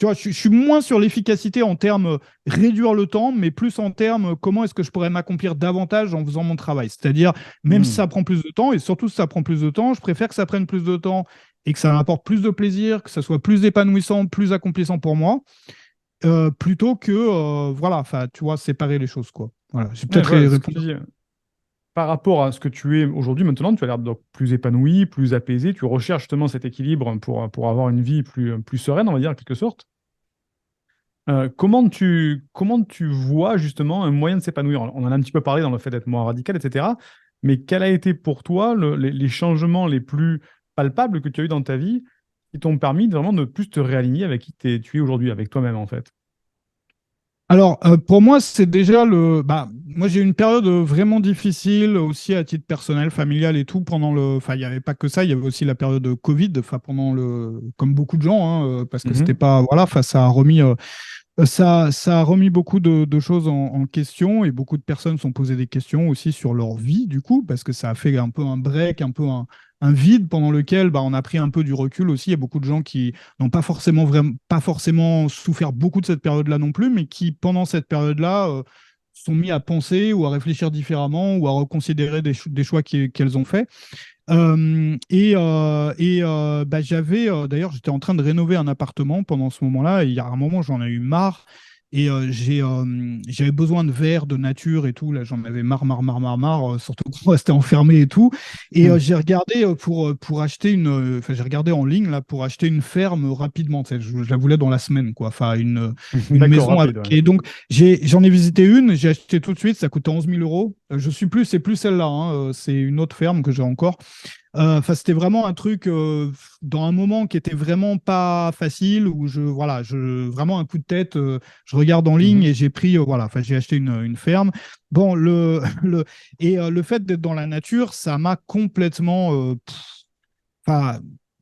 Tu vois, je suis moins sur l'efficacité en termes réduire le temps, mais plus en termes comment est-ce que je pourrais m'accomplir davantage en faisant mon travail. C'est-à-dire, même si Hmm. ça prend plus de temps, et surtout si ça prend plus de temps, je préfère que ça prenne plus de temps et que ça m'apporte plus de plaisir, que ça soit plus épanouissant, plus accomplissant pour moi, plutôt que, voilà, enfin, tu vois, séparer les choses, quoi. Voilà, j'ai Ouais, peut-être voilà, ce que tu répondu. dis. Par rapport à ce que tu es aujourd'hui maintenant, tu as l'air donc plus épanoui, plus apaisé. Tu recherches justement cet équilibre pour avoir une vie plus sereine, on va dire, en quelque sorte. Comment tu vois justement un moyen de s'épanouir? On en a un petit peu parlé dans le fait d'être moins radical, etc. Mais quel a été pour toi les changements les plus palpables que tu as eu dans ta vie qui t'ont permis vraiment de plus te réaligner avec qui tu es aujourd'hui, avec toi-même en fait? Alors, pour moi, c'est déjà le. Bah, moi, j'ai eu une période vraiment difficile aussi à titre personnel, familial et tout pendant le. Enfin, il n'y avait pas que ça, il y avait aussi la période de Covid. Enfin, pendant le. Comme beaucoup de gens, hein, parce que c'était Mhm. pas. Voilà, enfin, ça a remis beaucoup de choses en question et beaucoup de personnes se sont posées des questions aussi sur leur vie, du coup, parce que ça a fait un peu un break, un peu un vide pendant lequel bah, on a pris un peu du recul aussi. Il y a beaucoup de gens qui n'ont pas forcément souffert beaucoup de cette période-là non plus, mais qui, pendant cette période-là, sont mis à penser ou à réfléchir différemment ou à reconsidérer des choix qu'elles ont faits. Bah, d'ailleurs, j'étais en train de rénover un appartement pendant ce moment-là. Et il y a un moment, j'en ai eu marre. J'avais besoin de verre, de nature et tout. Là, j'en avais marre, marre, marre, marre, marre, surtout qu'on restait enfermé et tout. J'ai regardé pour acheter enfin, j'ai regardé en ligne là pour acheter une ferme rapidement. Tu sais, je la voulais dans la semaine, quoi. Enfin, une D'accord, maison avec. rapide, ouais. Et donc, j'en ai visité une. J'ai acheté tout de suite. Ça coûtait 11 000 euros. C'est plus celle-là, hein, c'est une autre ferme que j'ai encore. Enfin, c'était vraiment un truc dans un moment qui était vraiment pas facile où vraiment un coup de tête. Je regarde en ligne Mhm. et j'ai pris, voilà, enfin, j'ai acheté une ferme. Bon, le fait d'être dans la nature, ça m'a complètement, enfin,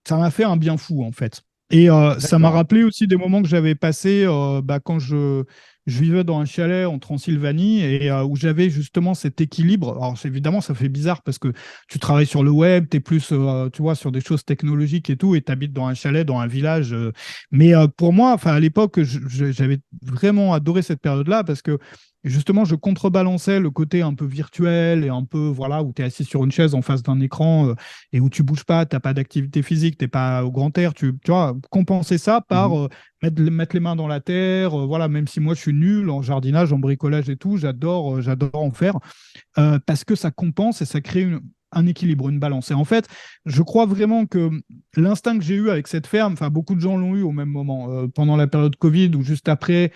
ça m'a fait un bien fou en fait. Et ça m'a D'accord. rappelé aussi des moments que j'avais passés bah, quand je vivais dans un chalet en Transylvanie et où j'avais justement cet équilibre. Alors évidemment, ça fait bizarre parce que tu travailles sur le web, tu es plus, tu vois, sur des choses technologiques et tout, et tu habites dans un chalet, dans un village. Mais pour moi, enfin à l'époque, j'avais vraiment adoré cette période-là parce que justement, je contrebalançais le côté un peu virtuel et un peu, voilà, où tu es assis sur une chaise en face d'un écran et où tu bouges pas, tu n'as pas d'activité physique, tu n'es pas au grand air, tu vois, compenser ça par Mhm. mettre les mains dans la terre, voilà, même si moi je suis nul en jardinage, en bricolage et tout, j'adore en faire, parce que ça compense et ça crée un équilibre, une balance. Et en fait, je crois vraiment que l'instinct que j'ai eu avec cette ferme, enfin beaucoup de gens l'ont eu au même moment, pendant la période Covid ou juste après,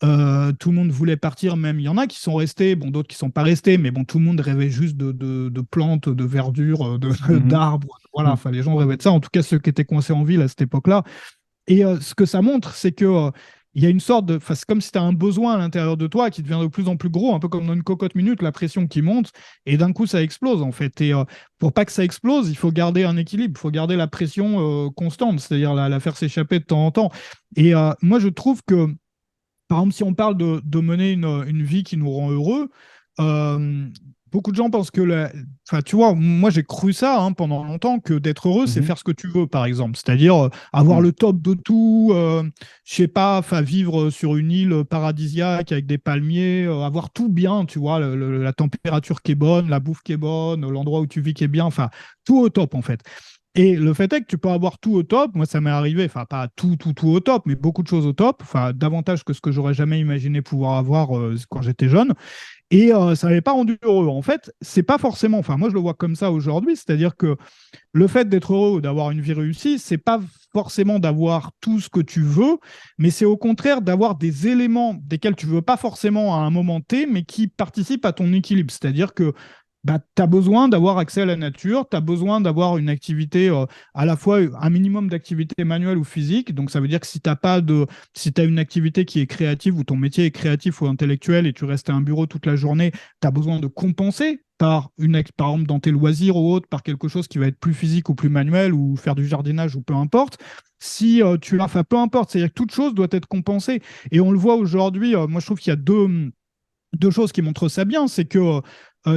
tout le monde voulait partir, même il y en a qui sont restés, bon, d'autres qui sont pas restés, mais bon, tout le monde rêvait juste de plantes, de verdure, Mhm. d'arbres. Voilà, Mhm. enfin, les gens rêvaient de ça, en tout cas ceux qui étaient coincés en ville à cette époque-là. Et ce que ça montre, c'est que il y a une sorte de. Enfin, c'est comme si tu as un besoin à l'intérieur de toi qui devient de plus en plus gros, un peu comme dans une cocotte minute, la pression qui monte, et d'un coup ça explose en fait. Et pour pas que ça explose, il faut garder un équilibre, il faut garder la pression constante, c'est-à-dire la faire s'échapper de temps en temps. Et moi je trouve que par exemple, si on parle de mener une vie qui nous rend heureux, euh, beaucoup de gens pensent que, enfin, tu vois, moi j'ai cru ça hein, pendant longtemps, que d'être heureux, c'est Mhm. faire ce que tu veux, par exemple. C'est-à-dire avoir Mhm. le top de tout, je sais pas, enfin, vivre sur une île paradisiaque avec des palmiers, avoir tout bien, tu vois, la température qui est bonne, la bouffe qui est bonne, l'endroit où tu vis qui est bien, enfin, tout au top en fait. Et le fait est que tu peux avoir tout au top. Moi, ça m'est arrivé, enfin, pas tout, tout, tout au top, mais beaucoup de choses au top. Enfin, davantage que ce que j'aurais jamais imaginé pouvoir avoir quand j'étais jeune. Et ça m'avait pas rendu heureux. En fait, c'est pas forcément. Enfin, moi, je le vois comme ça aujourd'hui. C'est-à-dire que le fait d'être heureux ou d'avoir une vie réussie, c'est pas forcément d'avoir tout ce que tu veux, mais c'est au contraire d'avoir des éléments desquels tu veux pas forcément à un moment T, mais qui participent à ton équilibre. C'est-à-dire que bah, tu as besoin d'avoir accès à la nature, tu as besoin d'avoir une activité, à la fois un minimum d'activité manuelle ou physique. Donc ça veut dire que si tu as une activité qui est créative ou ton métier est créatif ou intellectuel et tu restes à un bureau toute la journée, tu as besoin de compenser par exemple dans tes loisirs ou autres, par quelque chose qui va être plus physique ou plus manuel ou faire du jardinage ou peu importe. Si tu as, enfin peu importe, c'est-à-dire que toute chose doit être compensée. Et on le voit aujourd'hui, moi je trouve qu'il y a deux choses qui montrent ça bien, c'est que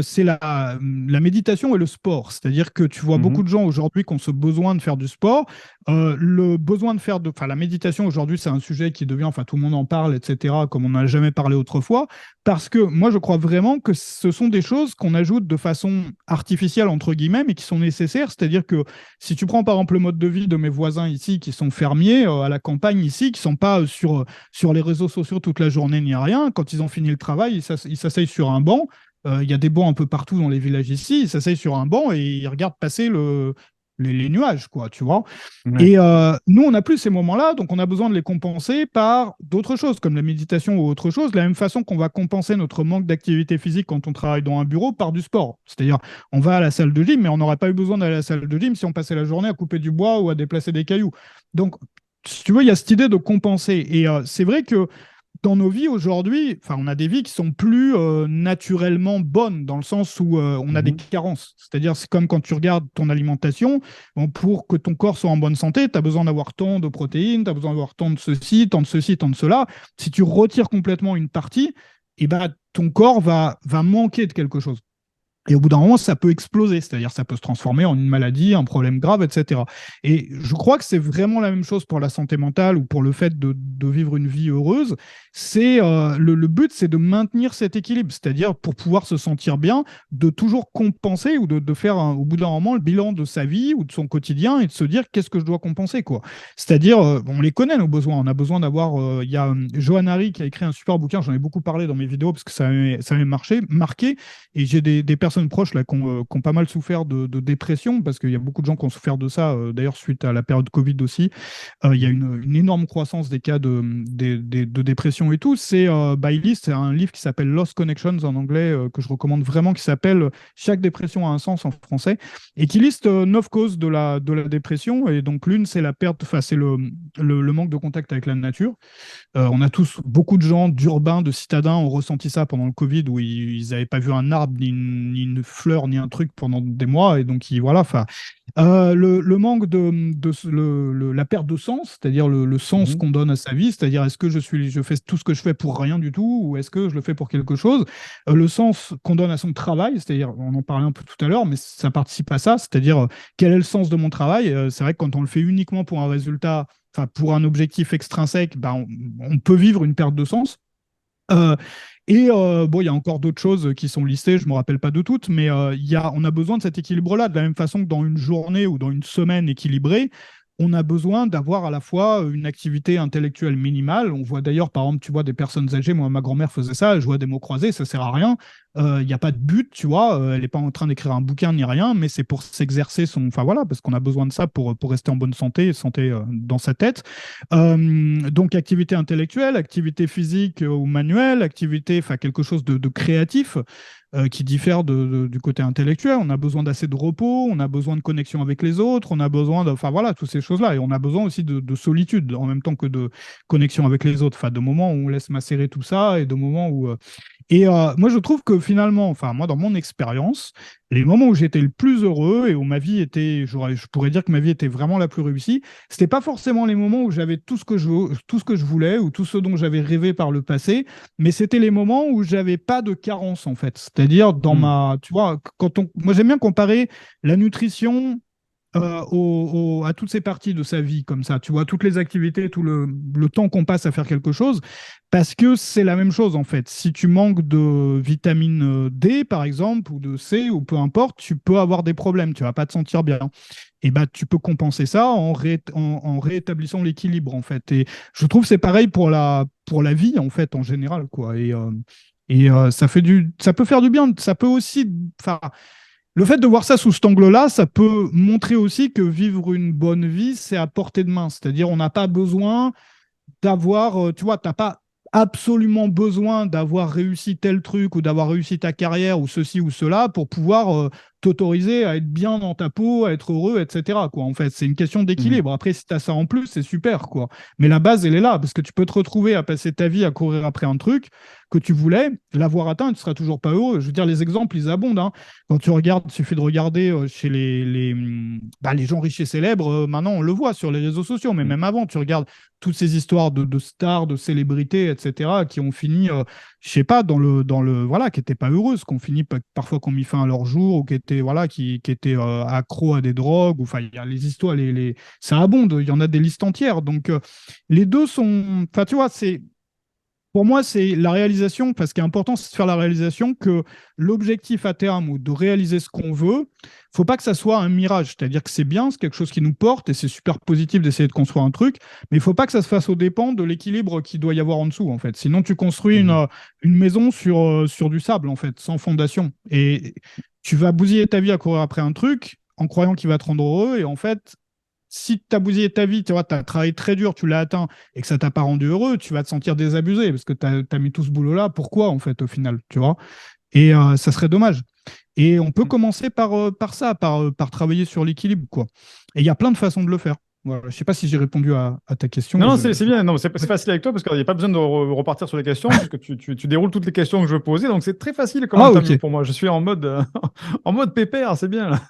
c'est la méditation et le sport. C'est-à-dire que tu vois beaucoup Mhm. de gens aujourd'hui qui ont ce besoin de faire du sport. Le besoin de faire enfin, la méditation aujourd'hui, c'est un sujet qui devient, enfin, tout le monde en parle, etc., comme on n'a jamais parlé autrefois. Parce que moi, je crois vraiment que ce sont des choses qu'on ajoute de façon artificielle, entre guillemets, mais qui sont nécessaires. C'est-à-dire que si tu prends par exemple le mode de vie de mes voisins ici qui sont fermiers à la campagne ici, qui sont pas sur les réseaux sociaux toute la journée ni rien, quand ils ont fini le travail, ils s'asseyent sur un banc. Il y a des bancs un peu partout dans les villages ici. Ils s'asseyent sur un banc et ils regardent passer les nuages, quoi, tu vois. Ouais. Et nous, on n'a plus ces moments-là, donc on a besoin de les compenser par d'autres choses, comme la méditation ou autre chose, de la même façon qu'on va compenser notre manque d'activité physique quand on travaille dans un bureau par du sport. C'est-à-dire, on va à la salle de gym, mais on n'aurait pas eu besoin d'aller à la salle de gym si on passait la journée à couper du bois ou à déplacer des cailloux. Donc, si tu veux, il y a cette idée de compenser. Et c'est vrai que dans nos vies aujourd'hui, enfin, on a des vies qui sont plus naturellement bonnes, dans le sens où on a des Mhm. carences. C'est-à-dire, c'est comme quand tu regardes ton alimentation, bon, pour que ton corps soit en bonne santé, tu as besoin d'avoir tant de protéines, tu as besoin d'avoir tant de ceci, tant de ceci, tant de cela. Si tu retires complètement une partie, eh ben, ton corps va manquer de quelque chose. Et au bout d'un moment, ça peut exploser, c'est-à-dire ça peut se transformer en une maladie, un problème grave, etc. Et je crois que c'est vraiment la même chose pour la santé mentale ou pour le fait de vivre une vie heureuse. C'est le but, c'est de maintenir cet équilibre, c'est-à-dire pour pouvoir se sentir bien, de toujours compenser ou de faire au bout d'un moment le bilan de sa vie ou de son quotidien et de se dire qu'est-ce que je dois compenser, quoi. C'est-à-dire, on les connaît nos besoins, on a besoin d'avoir. Il y a Johan Hari qui a écrit un super bouquin, j'en ai beaucoup parlé dans mes vidéos parce que ça m'a marqué. Et j'ai des personnes proches là, qui ont pas mal souffert de dépression, parce qu'il y a beaucoup de gens qui ont souffert de ça, d'ailleurs, suite à la période Covid aussi. Il y a une énorme croissance des cas de dépression et tout. Il liste un livre qui s'appelle Lost Connections en anglais, que je recommande vraiment, qui s'appelle Chaque dépression a un sens en français, et qui liste 9 causes de la dépression. Et donc, l'une, c'est la perte, enfin, c'est le manque de contact avec la nature. On a tous, beaucoup de gens d'urbains, de citadins ont ressenti ça pendant le Covid, où ils n'avaient pas vu un arbre, ni une fleur, ni un truc pendant des mois. Et donc, voilà, enfin, le manque la perte de sens, c'est-à-dire le sens Mhm. qu'on donne à sa vie, c'est-à-dire est-ce que je fais tout ce que je fais pour rien du tout, ou est-ce que je le fais pour quelque chose. Le sens qu'on donne à son travail, c'est-à-dire, on en parlait un peu tout à l'heure, mais ça participe à ça, c'est-à-dire quel est le sens de mon travail. C'est vrai que quand on le fait uniquement pour un résultat, enfin pour un objectif extrinsèque, ben, on peut vivre une perte de sens. Euh, bon, il y a encore d'autres choses qui sont listées, je ne me rappelle pas de toutes, mais on a besoin de cet équilibre-là, de la même façon que dans une journée ou dans une semaine équilibrée, on a besoin d'avoir à la fois une activité intellectuelle minimale. On voit d'ailleurs, par exemple, tu vois des personnes âgées, moi ma grand-mère faisait ça, elle jouait à des mots croisés, ça sert à rien. Il n'y a pas de but, tu vois, elle n'est pas en train d'écrire un bouquin ni rien, mais c'est pour s'exercer enfin voilà, parce qu'on a besoin de ça pour rester en bonne santé, santé dans sa tête. Donc activité intellectuelle, activité physique ou manuelle, activité, enfin quelque chose de créatif qui diffère du côté intellectuel. On a besoin d'assez de repos, on a besoin de connexion avec les autres, on a besoin de, enfin voilà, toutes ces choses-là. Et on a besoin aussi de solitude en même temps que de connexion avec les autres. Enfin, de moments où on laisse macérer tout ça et de moments où moi, je trouve que finalement, enfin, moi, dans mon expérience, les moments où j'étais le plus heureux et où ma vie était, je pourrais dire que ma vie était vraiment la plus réussie, c'était pas forcément les moments où j'avais tout ce que je voulais ou tout ce dont j'avais rêvé par le passé, mais c'était les moments où j'avais pas de carence, en fait. C'est-à-dire Mhm. tu vois, moi, j'aime bien comparer la nutrition à toutes ces parties de sa vie, comme ça, tu vois, toutes les activités, tout le temps qu'on passe à faire quelque chose, parce que c'est la même chose en fait. Si tu manques de vitamine D, par exemple, ou de C, ou peu importe, tu peux avoir des problèmes, tu vas pas te sentir bien. Et bah, tu peux compenser ça en rétablissant l'équilibre, en fait. Et je trouve que c'est pareil pour la vie, en fait, en général, quoi. Ça peut faire du bien. Ça peut aussi, enfin, le fait de voir ça sous cet angle-là, ça peut montrer aussi que vivre une bonne vie, c'est à portée de main. C'est-à-dire, on n'a pas besoin d'avoir, tu vois, t'as pas absolument besoin d'avoir réussi tel truc ou d'avoir réussi ta carrière ou ceci ou cela pour pouvoir t'autoriser à être bien dans ta peau, à être heureux, etc., quoi. En fait, c'est une question Mhm. d'équilibre. Après, si tu as ça en plus, c'est super, quoi. Mais la base, elle est là, parce que tu peux te retrouver à passer ta vie à courir après un truc que tu voulais, l'avoir atteint, et tu seras toujours pas heureux. Je veux dire, les exemples, ils abondent, hein. Quand tu regardes, il suffit de regarder chez les gens riches et célèbres, maintenant, on le voit sur les réseaux sociaux, mais Mhm. même avant, tu regardes toutes ces histoires de stars, de célébrités, etc., qui ont fini, je sais pas, voilà, qui n'étaient pas heureuses, qui ont fini parfois qu'on mis fin à leur jour, ou qui étaient, voilà, qui étaient accros à des drogues, ou, enfin, il y a les histoires, ça abonde, il y en a des listes entières. Donc, les deux sont, enfin, tu vois, pour moi, c'est la réalisation, parce ce qui est important, c'est de faire la réalisation que l'objectif à terme ou de réaliser ce qu'on veut, faut pas que ça soit un mirage. C'est-à-dire que c'est bien, c'est quelque chose qui nous porte et c'est super positif d'essayer de construire un truc, mais il faut pas que ça se fasse aux dépens de l'équilibre qu'il doit y avoir en dessous, en fait. Sinon, tu construis Mhm. une maison sur du sable, en fait, sans fondation. Et tu vas bousiller ta vie à courir après un truc en croyant qu'il va te rendre heureux et en fait, si tu as bousillé ta vie, tu vois, tu as travaillé très dur, tu l'as atteint et que ça t'a pas rendu heureux, tu vas te sentir désabusé parce que tu as mis tout ce boulot-là. Pourquoi, en fait, au final, tu vois? Et ça serait dommage. Et on peut commencer par ça, par travailler sur l'équilibre, quoi. Et il y a plein de façons de le faire. Voilà. Je sais pas si j'ai répondu à ta question, Non, mais non, c'est bien. Non, c'est Ouais. facile avec toi parce qu'il n'y a pas besoin de repartir sur les questions puisque tu déroules toutes les questions que je veux poser. Donc, c'est très facile comme Ah, ok. interview pour moi. Je suis en mode, en mode pépère, c'est bien, là.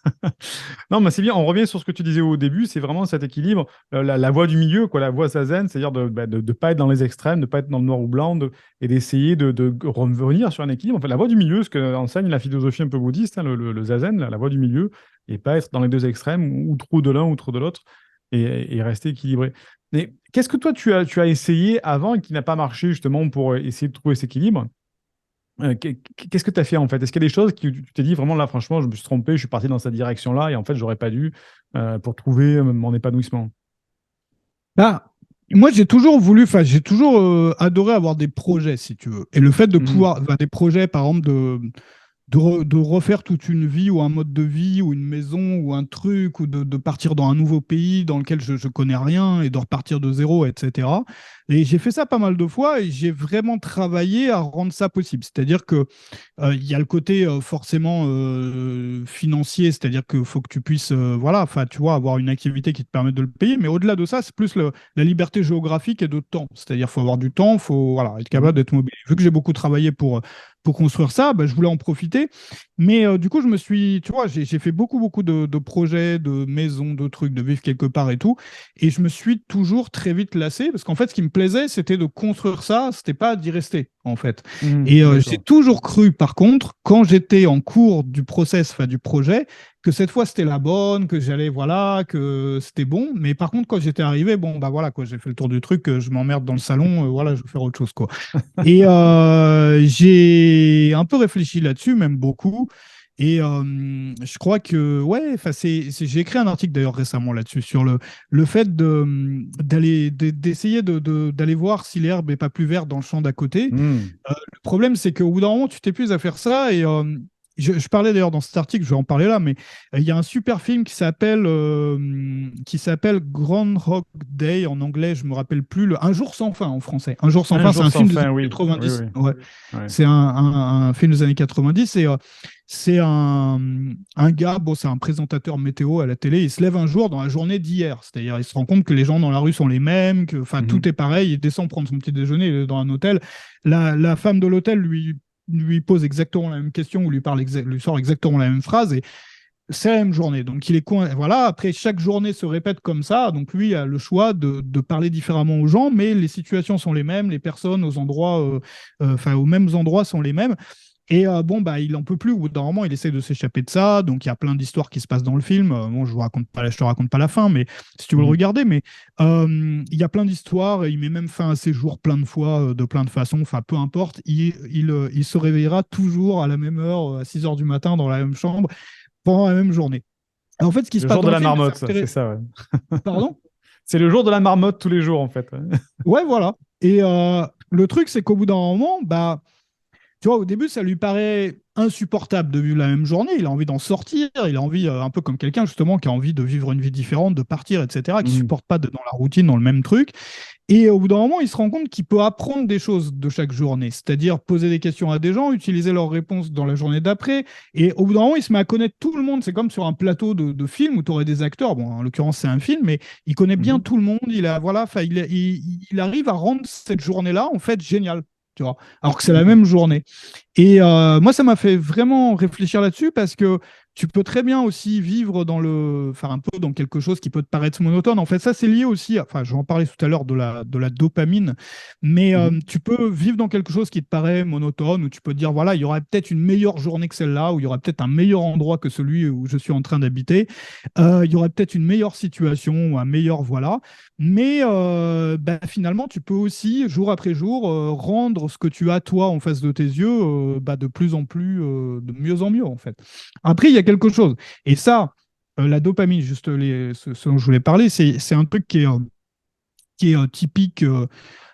Non, mais c'est bien. On revient sur ce que tu disais au début. C'est vraiment cet équilibre, la voie du milieu, quoi, la voie zazen, c'est-à-dire de pas être dans les extrêmes, de pas être dans le noir ou blanc et d'essayer de revenir sur un équilibre. En fait, la voie du milieu, ce que enseigne la philosophie un peu bouddhiste, hein, le zazen, la voie du milieu, et pas être dans les deux extrêmes ou trop de l'un ou trop de l'autre et rester équilibré. Mais qu'est-ce que toi tu as essayé avant et qui n'a pas marché justement pour essayer de trouver cet équilibre? Qu'est-ce que tu as fait en fait? Est-ce qu'il y a des choses que tu t'es dit vraiment là, franchement, je me suis trompé, je suis parti dans cette direction-là et en fait, j'aurais pas dû pour trouver mon épanouissement? Bah, moi, j'ai toujours adoré avoir des projets, si tu veux. Et le fait de Mhm. pouvoir, enfin, des projets, par exemple, de refaire toute une vie ou un mode de vie ou une maison ou un truc ou de partir dans un nouveau pays dans lequel je connais rien et de repartir de zéro, etc. Et j'ai fait ça pas mal de fois et j'ai vraiment travaillé à rendre ça possible. C'est-à-dire que il y a le côté forcément financier, c'est-à-dire qu'il faut que tu puisses, voilà, enfin, tu vois, avoir une activité qui te permette de le payer. Mais au-delà de ça, c'est plus la liberté géographique et de temps. C'est-à-dire qu'il faut avoir du temps, il faut voilà, être capable Mhm. d'être mobile. Vu que j'ai beaucoup travaillé pour construire ça, bah, je voulais en profiter. Mais du coup, tu vois, j'ai fait beaucoup de projets, de maisons, de trucs, de vivre quelque part et tout. Et je me suis toujours très vite lassé parce qu'en fait, ce qui me plaisait, c'était de construire ça, c'était pas d'y rester, en fait. Mhm. Et j'ai D'accord. toujours cru, par contre, quand j'étais en cours du process, enfin du projet, que cette fois c'était la bonne, que j'allais, voilà, que c'était bon. Mais par contre, quand j'étais arrivé, bon, bah voilà, quoi, j'ai fait le tour du truc, je m'emmerde dans le salon, voilà, je vais faire autre chose, quoi. Et j'ai un peu réfléchi là-dessus, même beaucoup. Et je crois que, ouais, enfin, j'ai écrit un article d'ailleurs récemment là-dessus, sur le fait d'essayer d'aller voir si l'herbe n'est pas plus verte dans le champ d'à côté. Mhm. Le problème, c'est qu'au bout d'un moment, tu t'épuises à faire ça. Et je parlais d'ailleurs dans cet article, je vais en parler là, mais il y a un super film qui s'appelle Groundhog Day en anglais, je me rappelle plus, Un jour sans fin en français. Un jour sans Un fin, c'est jour un sans film des fin, années oui. Oui, 90. oui. Ouais. Ouais. C'est un film des années 90 et c'est un gars, bon, c'est un présentateur météo à la télé, il se lève un jour dans la journée d'hier. C'est-à-dire, il se rend compte que les gens dans la rue sont les mêmes, que enfin, tout Mhm. est pareil, il descend prendre son petit déjeuner dans un hôtel. La femme de l'hôtel lui pose exactement la même question ou lui sort exactement la même phrase et c'est la même journée. Donc il est voilà. Après chaque journée se répète comme ça. Donc lui a le choix de parler différemment aux gens, mais les situations sont les mêmes, les personnes aux endroits, enfin aux mêmes endroits sont les mêmes. Et bon, bah, il en peut plus. Au bout d'un moment, il essaie de s'échapper de ça. Donc, il y a plein d'histoires qui se passent dans le film. Bon, je te raconte pas la fin, mais si tu veux le Mhm. regarder, mais il y a plein d'histoires. Il met même fin à ses jours plein de fois, de plein de façons. Enfin, peu importe. Il se réveillera toujours à la même heure, à 6 heures du matin, dans la même chambre, pendant la même journée. Et en fait, ce qui se Le passe jour dans de le la film, c'est marmotte, ça, c'est intéressant. ça, ouais. Pardon? C'est le jour de la marmotte tous les jours, en fait. Ouais, voilà. Et le truc, c'est qu'au bout d'un moment, bah, tu vois, au début, ça lui paraît insupportable de vivre la même journée, il a envie d'en sortir, il a envie, un peu comme quelqu'un justement qui a envie de vivre une vie différente, de partir, etc., qui Mhm. supporte pas d'être dans la routine, dans le même truc. Et au bout d'un moment, il se rend compte qu'il peut apprendre des choses de chaque journée, c'est-à-dire poser des questions à des gens, utiliser leurs réponses dans la journée d'après. Et au bout d'un moment, il se met à connaître tout le monde. C'est comme sur un plateau de film où tu aurais des acteurs. Bon, en l'occurrence, c'est un film, mais il connaît bien Mhm. tout le monde. Voilà, il arrive à rendre cette journée-là, en fait, géniale. Tu vois, alors que c'est la Mhm. même journée. Et moi, ça m'a fait vraiment réfléchir là-dessus parce que tu peux très bien aussi vivre enfin un peu dans quelque chose qui peut te paraître monotone. En fait, ça, c'est lié aussi, enfin, je vais en parler tout à l'heure de la dopamine, mais Mhm. tu peux vivre dans quelque chose qui te paraît monotone, où tu peux te dire, voilà, il y aurait peut-être une meilleure journée que celle-là, où il y aurait peut-être un meilleur endroit que celui où je suis en train d'habiter, il y aurait peut-être une meilleure situation, ou un meilleur, voilà. Mais bah, finalement, tu peux aussi, jour après jour, rendre ce que tu as, toi, en face de tes yeux, bah, de plus en plus, de mieux en mieux, en fait. Après, il y a quelque chose. Et ça, la dopamine, juste ce dont je voulais parler, c'est un truc qui est typique.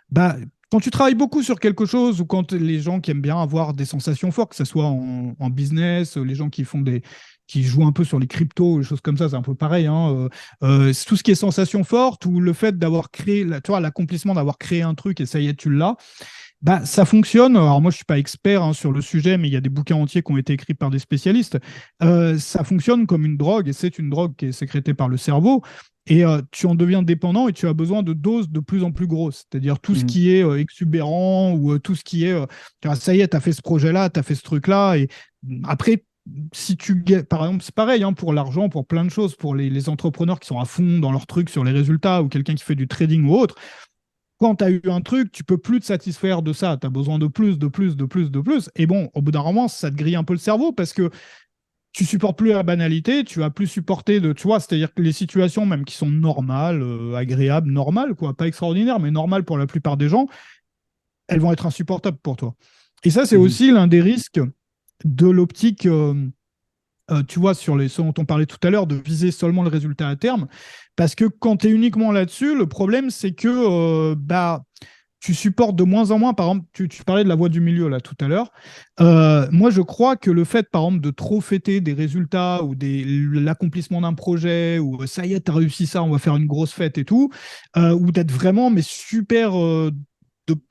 Bah, quand tu travailles beaucoup sur quelque chose ou quand les gens qui aiment bien avoir des sensations fortes, que ce soit en business, les gens qui jouent un peu sur les cryptos, des choses comme ça, c'est un peu pareil. Hein, c'est tout ce qui est sensation forte ou le fait d'avoir créé, tu vois, l'accomplissement d'avoir créé un truc et ça y est, tu l'as. Bah, ça fonctionne. Alors moi, je suis pas expert hein, sur le sujet, mais il y a des bouquins entiers qui ont été écrits par des spécialistes. Ça fonctionne comme une drogue, et c'est une drogue qui est sécrétée par le cerveau. Et tu en deviens dépendant et tu as besoin de doses de plus en plus grosses. C'est-à-dire tout ce Mhm. qui est exubérant ou tout ce qui est, tu vois, ça y est, tu as fait ce projet-là, tu as fait ce truc-là. Et après, si par exemple, c'est pareil hein, pour l'argent, pour plein de choses, pour les entrepreneurs qui sont à fond dans leur truc sur les résultats ou quelqu'un qui fait du trading ou autre, quand tu as eu un truc, tu peux plus te satisfaire de ça. Tu as besoin de plus, de plus, de plus, de plus. Et bon, au bout d'un moment, ça te grille un peu le cerveau parce que tu supportes plus la banalité, tu vas plus supporter tu vois, c'est-à-dire que les situations même qui sont normales, agréables, normales, quoi, pas extraordinaires, mais normales pour la plupart des gens, elles vont être insupportables pour toi. Et ça, c'est Mhm. aussi l'un des risques de l'optique, tu vois, sur ce dont on parlait tout à l'heure, de viser seulement le résultat à terme. Parce que quand tu es uniquement là-dessus, le problème, c'est que bah, tu supportes de moins en moins. Par exemple, tu parlais de la voie du milieu là tout à l'heure. Moi, je crois que le fait, par exemple, de trop fêter des résultats ou l'accomplissement d'un projet, ou ça y est, tu as réussi ça, on va faire une grosse fête et tout, ou d'être vraiment, mais super.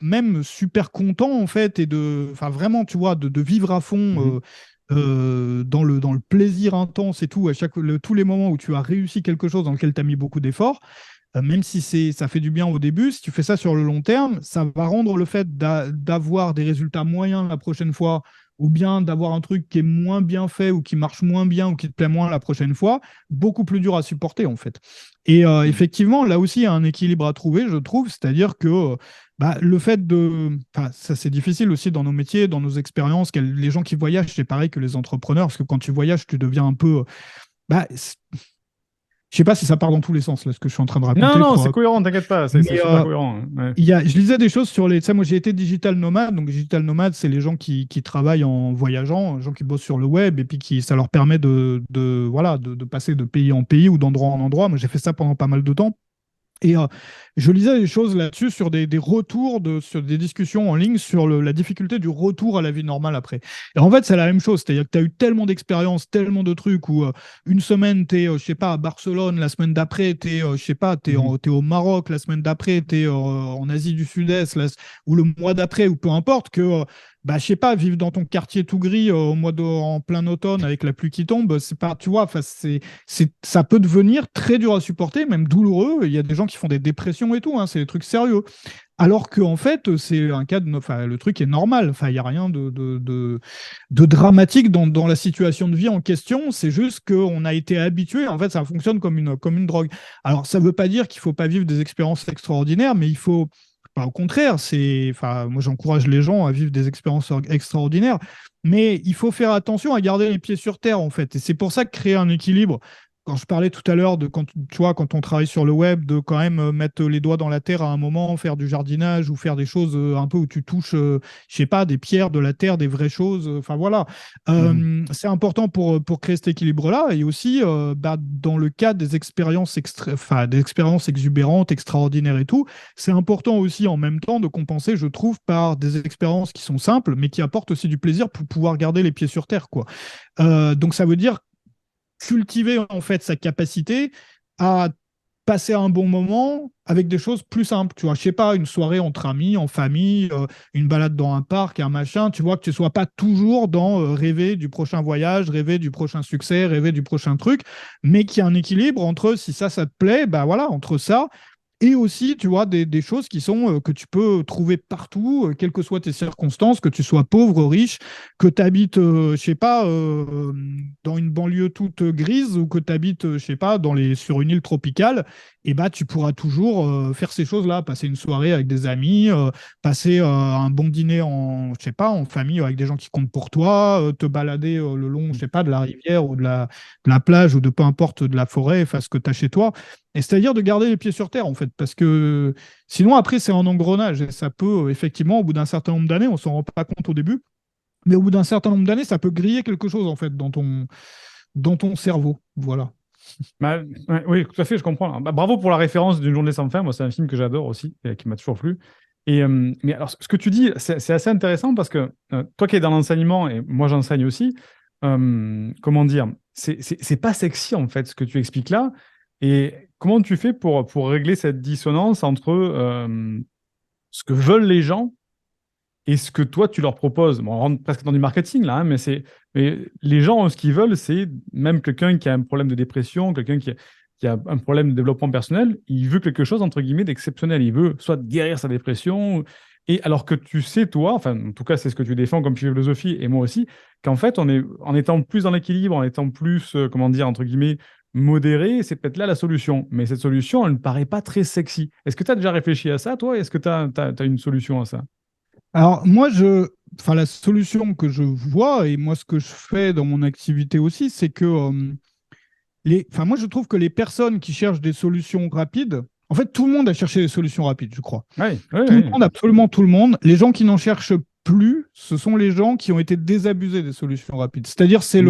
Même super content en fait et enfin vraiment tu vois de vivre à fond Mhm. dans le plaisir intense et tout tous les moments où tu as réussi quelque chose dans lequel tu as mis beaucoup d'efforts, même si ça fait du bien au début, si tu fais ça sur le long terme, ça va rendre le fait d'avoir des résultats moyens la prochaine fois, ou bien d'avoir un truc qui est moins bien fait, ou qui marche moins bien, ou qui te plaît moins la prochaine fois, beaucoup plus dur à supporter en fait. Et Mhm. effectivement, là aussi, il y a un équilibre à trouver, je trouve, c'est-à-dire que bah, le fait enfin, ça c'est difficile aussi dans nos métiers, dans nos expériences, les gens qui voyagent, c'est pareil que les entrepreneurs, parce que quand tu voyages, tu deviens un peu... Bah, je sais pas si ça part dans tous les sens, là, ce que je suis en train de Non, raconter. non, c'est cohérent, t'inquiète pas, c'est Mais super cohérent, hein. Ouais. je lisais des choses sur les. Tu sais, moi, j'ai été digital nomade. Donc, digital nomade, c'est les gens qui travaillent en voyageant, les gens qui bossent sur le web et puis ça leur permet voilà, de passer de pays en pays ou d'endroit en endroit. Moi, j'ai fait ça pendant pas mal de temps. Et je lisais des choses là-dessus sur des retours, sur des discussions en ligne sur la difficulté du retour à la vie normale après. Et en fait, c'est la même chose. C'est-à-dire que tu as eu tellement d'expériences, tellement de trucs où une semaine, tu es, je sais pas, à Barcelone, la semaine d'après, tu es, je sais pas, Mhm. t'es au Maroc, la semaine d'après, tu es en Asie du Sud-Est, ou le mois d'après, ou peu importe, que bah, je sais pas, vivre dans ton quartier tout gris en plein automne avec la pluie qui tombe, c'est pas, tu vois, enfin, ça peut devenir très dur à supporter, même douloureux. Il y a des gens qui font des dépressions et tout, hein, c'est des trucs sérieux. Alors qu'en fait, c'est un cas enfin, le truc est normal. Enfin, il n'y a rien de dramatique dans la situation de vie en question. C'est juste qu'on a été habitué. En fait, ça fonctionne comme une drogue. Alors, ça ne veut pas dire qu'il ne faut pas vivre des expériences extraordinaires, mais il faut. Enfin, au contraire, enfin, moi, j'encourage les gens à vivre des expériences extraordinaires, mais il faut faire attention à garder les pieds sur terre, en fait. Et c'est pour ça que créer un équilibre. quand je parlais tout à l'heure de quand, tu vois, quand on travaille sur le web, de quand même mettre les doigts dans la terre à un moment, faire du jardinage ou faire des choses un peu où tu touches, je sais pas, des pierres, de la terre, des vraies choses. Enfin voilà. Mhm. C'est important pour créer cet équilibre-là. Et aussi, dans le cadre des expériences, enfin, des expériences exubérantes, extraordinaires et tout, c'est important aussi en même temps de compenser, je trouve, par des expériences qui sont simples, mais qui apportent aussi du plaisir pour pouvoir garder les pieds sur terre, quoi. Donc ça veut dire cultiver en fait sa capacité à passer un bon moment avec des choses plus simples. Tu vois, je sais pas, une soirée entre amis, en famille, une balade dans un parc, un machin. Tu vois que tu sois pas toujours dans rêver du prochain voyage, rêver du prochain succès, rêver du prochain truc, mais qu'il y a un équilibre entre si ça te plaît, bah voilà, entre ça et aussi, tu vois, des choses qui sont que tu peux trouver partout, quelles que soient tes circonstances, que tu sois pauvre, riche, que tu habites, je sais pas, dans une banlieue toute grise ou que tu habites, je sais pas, sur une île tropicale, et bah tu pourras toujours faire ces choses-là, passer une soirée avec des amis, passer un bon dîner je sais pas, en famille avec des gens qui comptent pour toi, te balader le long, je sais pas, de la rivière ou de la plage ou de peu importe de la forêt, enfin ce que tu as chez toi. Et c'est-à-dire de garder les pieds sur terre, en fait, parce que sinon, après, c'est un engrenage. Et ça peut, effectivement, au bout d'un certain nombre d'années, on s'en rend pas compte au début, mais au bout d'un certain nombre d'années, ça peut griller quelque chose, en fait, dans ton cerveau. Voilà. Bah, ouais, oui, tout à fait, je comprends. Bah, bravo pour la référence d'une journée sans fin. Moi, c'est un film que j'adore aussi, et qui m'a toujours plu. Mais alors, ce que tu dis, c'est assez intéressant parce que toi qui es dans l'enseignement, et moi j'enseigne aussi, comment dire, c'est pas sexy en fait ce que tu expliques là. Et comment tu fais pour régler cette dissonance entre ce que veulent les gens et ce que toi tu leur proposes? Bon, on rentre presque dans du marketing là, hein, mais les gens, ce qu'ils veulent, c'est même quelqu'un qui a un problème de dépression, quelqu'un qui a un problème de développement personnel, il veut quelque chose entre guillemets d'exceptionnel. Il veut soit guérir sa dépression, et alors que tu sais, toi, enfin, en tout cas, c'est ce que tu défends comme philosophie, et moi aussi, qu'en fait, en étant plus dans l'équilibre, en étant plus, comment dire, entre guillemets, modéré, c'est peut-être là la solution. Mais cette solution, elle ne paraît pas très sexy. Est-ce que tu as déjà réfléchi à ça, toi? Est-ce que tu as une solution à ça? Alors, moi, enfin, la solution que je vois, et moi, ce que je fais dans mon activité aussi, c'est que enfin, moi, je trouve que les personnes qui cherchent des solutions rapides, en fait, tout le monde a cherché des solutions rapides, je crois. Oui, oui, Tout le oui. monde, absolument tout le monde. Les gens qui n'en cherchent plus, ce sont les gens qui ont été désabusés des solutions rapides. C'est-à-dire, c'est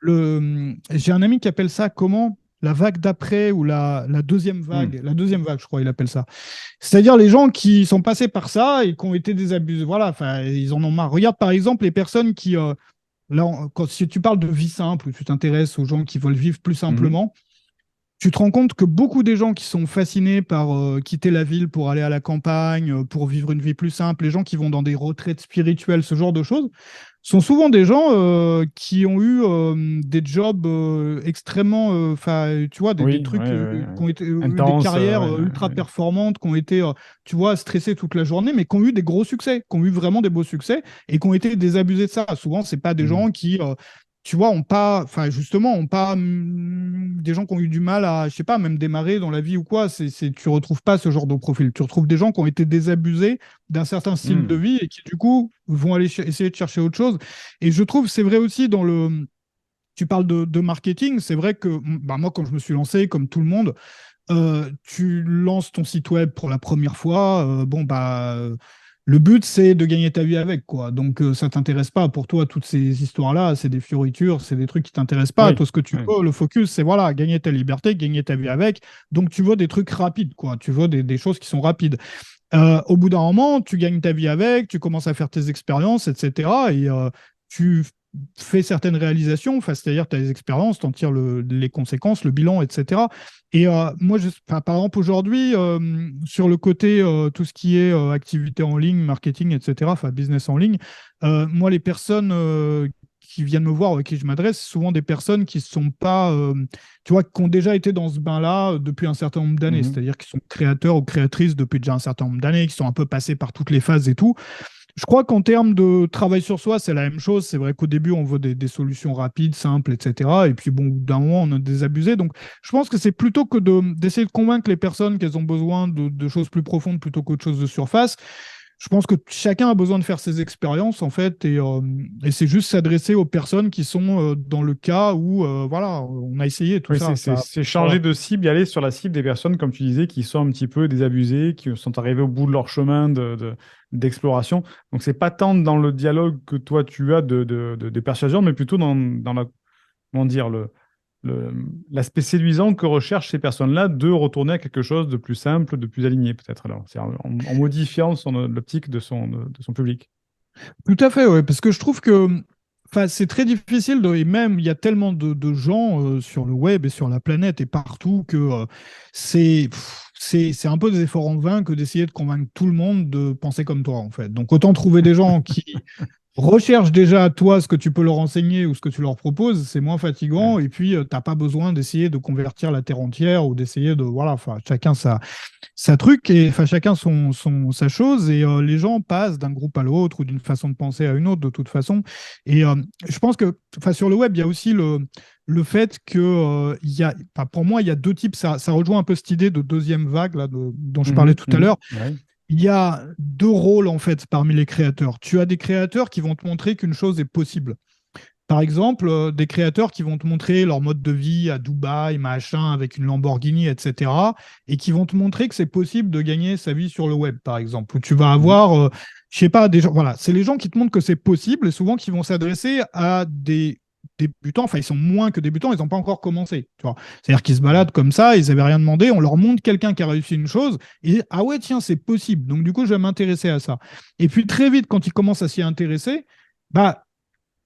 Mm, j'ai un ami qui appelle ça comment? La vague d'après ou la deuxième mm, vague. La deuxième vague, je crois, il appelle ça. C'est-à-dire les gens qui sont passés par ça et qui ont été désabusés. Voilà, enfin, ils en ont marre. Regarde, par exemple, les personnes qui, là, si tu parles de vie simple, ou tu t'intéresses aux gens qui veulent vivre plus mhm, simplement, tu te rends compte que beaucoup des gens qui sont fascinés par quitter la ville pour aller à la campagne, pour vivre une vie plus simple, les gens qui vont dans des retraites spirituelles, ce genre de choses, sont souvent des gens qui ont eu des jobs extrêmement, enfin, tu vois, des oui, oui, trucs oui, qui oui. ont été, eu des Intense, carrières ouais, ouais, ultra ouais. performantes, qui ont été, tu vois, stressés toute la journée, mais qui ont eu des gros succès, qui ont eu vraiment des beaux succès et qui ont été désabusés de ça. Souvent, c'est pas des Mhm, gens qui tu vois, ont pas, enfin justement, ont pas des gens qui ont eu du mal à, je sais pas, même démarrer dans la vie ou quoi. Tu retrouves pas ce genre de profil. Tu retrouves des gens qui ont été désabusés d'un certain style de mm, vie et qui du coup vont aller essayer de chercher autre chose. Et je trouve, c'est vrai aussi tu parles de marketing, c'est vrai que bah, moi, quand je me suis lancé, comme tout le monde, tu lances ton site web pour la première fois, bon bah le but c'est de gagner ta vie avec quoi. Donc ça t'intéresse pas pour toi toutes ces histoires-là, c'est des fioritures, c'est des trucs qui t'intéressent pas. oui, Toi ce que tu oui. veux, le focus c'est voilà, gagner ta liberté, gagner ta vie avec. Donc tu veux des trucs rapides quoi, tu veux des choses qui sont rapides. Au bout d'un moment, tu gagnes ta vie avec, tu commences à faire tes expériences, etc. Et tu fais certaines réalisations, enfin, c'est-à-dire tu as des expériences, tu en tires les conséquences, le bilan, etc. Et moi, enfin, par exemple, aujourd'hui, sur le côté tout ce qui est activité en ligne, marketing, etc., enfin, business en ligne, moi, les personnes qui viennent me voir, avec qui je m'adresse, c'est souvent des personnes qui ne sont pas, tu vois, qui ont déjà été dans ce bain-là depuis un certain nombre d'années, Mhm, c'est-à-dire qui sont créateurs ou créatrices depuis déjà un certain nombre d'années, qui sont un peu passés par toutes les phases et tout. Je crois qu'en termes de travail sur soi, c'est la même chose. C'est vrai qu'au début, on veut des solutions rapides, simples, etc. Et puis, bon, d'un moment, on a désabusé. Donc, je pense que c'est plutôt que d'essayer de convaincre les personnes qu'elles ont besoin de choses plus profondes plutôt qu'autre chose de surface. je pense que chacun a besoin de faire ses expériences, en fait, et c'est juste s'adresser aux personnes qui sont dans le cas où, voilà, on a essayé tout Oui, ça. c'est changer Voilà. de cible et aller sur la cible des personnes, comme tu disais, qui sont un petit peu désabusées, qui sont arrivées au bout de leur chemin d'exploration. Donc, c'est pas tant dans le dialogue que toi tu as de persuasion, mais plutôt dans la, comment dire, le- l'aspect séduisant que recherchent ces personnes-là de retourner à quelque chose de plus simple, de plus aligné, peut-être. Alors, c'est en modifiant l'optique de son public. Tout à fait, ouais, parce que je trouve que enfin, c'est très difficile, et même il y a tellement de gens sur le web et sur la planète et partout que c'est un peu des efforts en vain que d'essayer de convaincre tout le monde de penser comme toi, en fait. Donc autant trouver des gens qui recherche déjà toi ce que tu peux leur enseigner ou ce que tu leur proposes, c'est moins Ouais. fatigant. Et puis, t'as pas besoin d'essayer de convertir la terre entière ou d'essayer de. Voilà, enfin, chacun sa truc, et enfin, chacun sa chose. Et les gens passent d'un groupe à l'autre ou d'une façon de penser à une autre, de toute façon. Et je pense que enfin, sur le web, il y a aussi le fait que, enfin, pour moi, il y a deux types. Ça rejoint un peu cette idée de deuxième vague là, dont je parlais Mhm, tout à mhm, l'heure. ouais. Il y a deux rôles en fait parmi les créateurs. Tu as des créateurs qui vont te montrer qu'une chose est possible. Par exemple, des créateurs qui vont te montrer leur mode de vie à Dubaï, machin, avec une Lamborghini, etc. Et qui vont te montrer que c'est possible de gagner sa vie sur le web, par exemple. Où tu vas Mhm. avoir, je sais pas, des gens. Voilà, c'est les gens qui te montrent que c'est possible et souvent qui vont s'adresser à des débutants. Enfin, ils sont moins que débutants, ils n'ont pas encore commencé. Tu vois. C'est-à-dire qu'ils se baladent comme ça, ils n'avaient rien demandé, on leur montre quelqu'un qui a réussi une chose, et ah ouais, tiens, c'est possible. Donc, du coup, je vais m'intéresser à ça. Et puis, très vite, quand ils commencent à s'y intéresser, bah,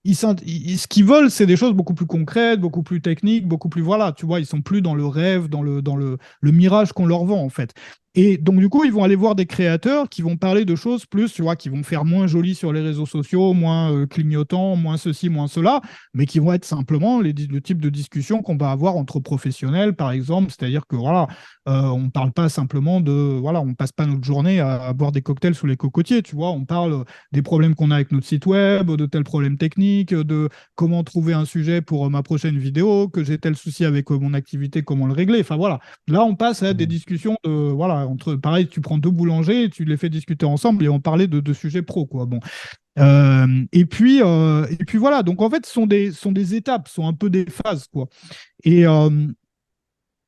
ce qu'ils veulent, c'est des choses beaucoup plus concrètes, beaucoup plus techniques, beaucoup plus. Voilà, tu vois, ils sont plus dans le rêve, dans le mirage qu'on leur vend, en fait. Et donc, du coup, ils vont aller voir des créateurs qui vont parler de choses plus, tu vois, qui vont faire moins joli sur les réseaux sociaux, moins clignotants, moins ceci, moins cela, mais qui vont être simplement le type de discussion qu'on va avoir entre professionnels, par exemple. C'est-à-dire que, voilà, on ne parle pas simplement de. Voilà, on passe pas notre journée à boire des cocktails sous les cocotiers, tu vois. On parle des problèmes qu'on a avec notre site web, de tels problèmes techniques, de comment trouver un sujet pour ma prochaine vidéo, que j'ai tel souci avec mon activité, comment le régler. Enfin voilà, là on passe à des Mhm. discussions de voilà entre pareil, tu prends deux boulangers, et tu les fais discuter ensemble et on parlait de sujets pro quoi. Bon. Et puis voilà, donc en fait, ce sont des étapes, ce sont un peu des phases, quoi. Et,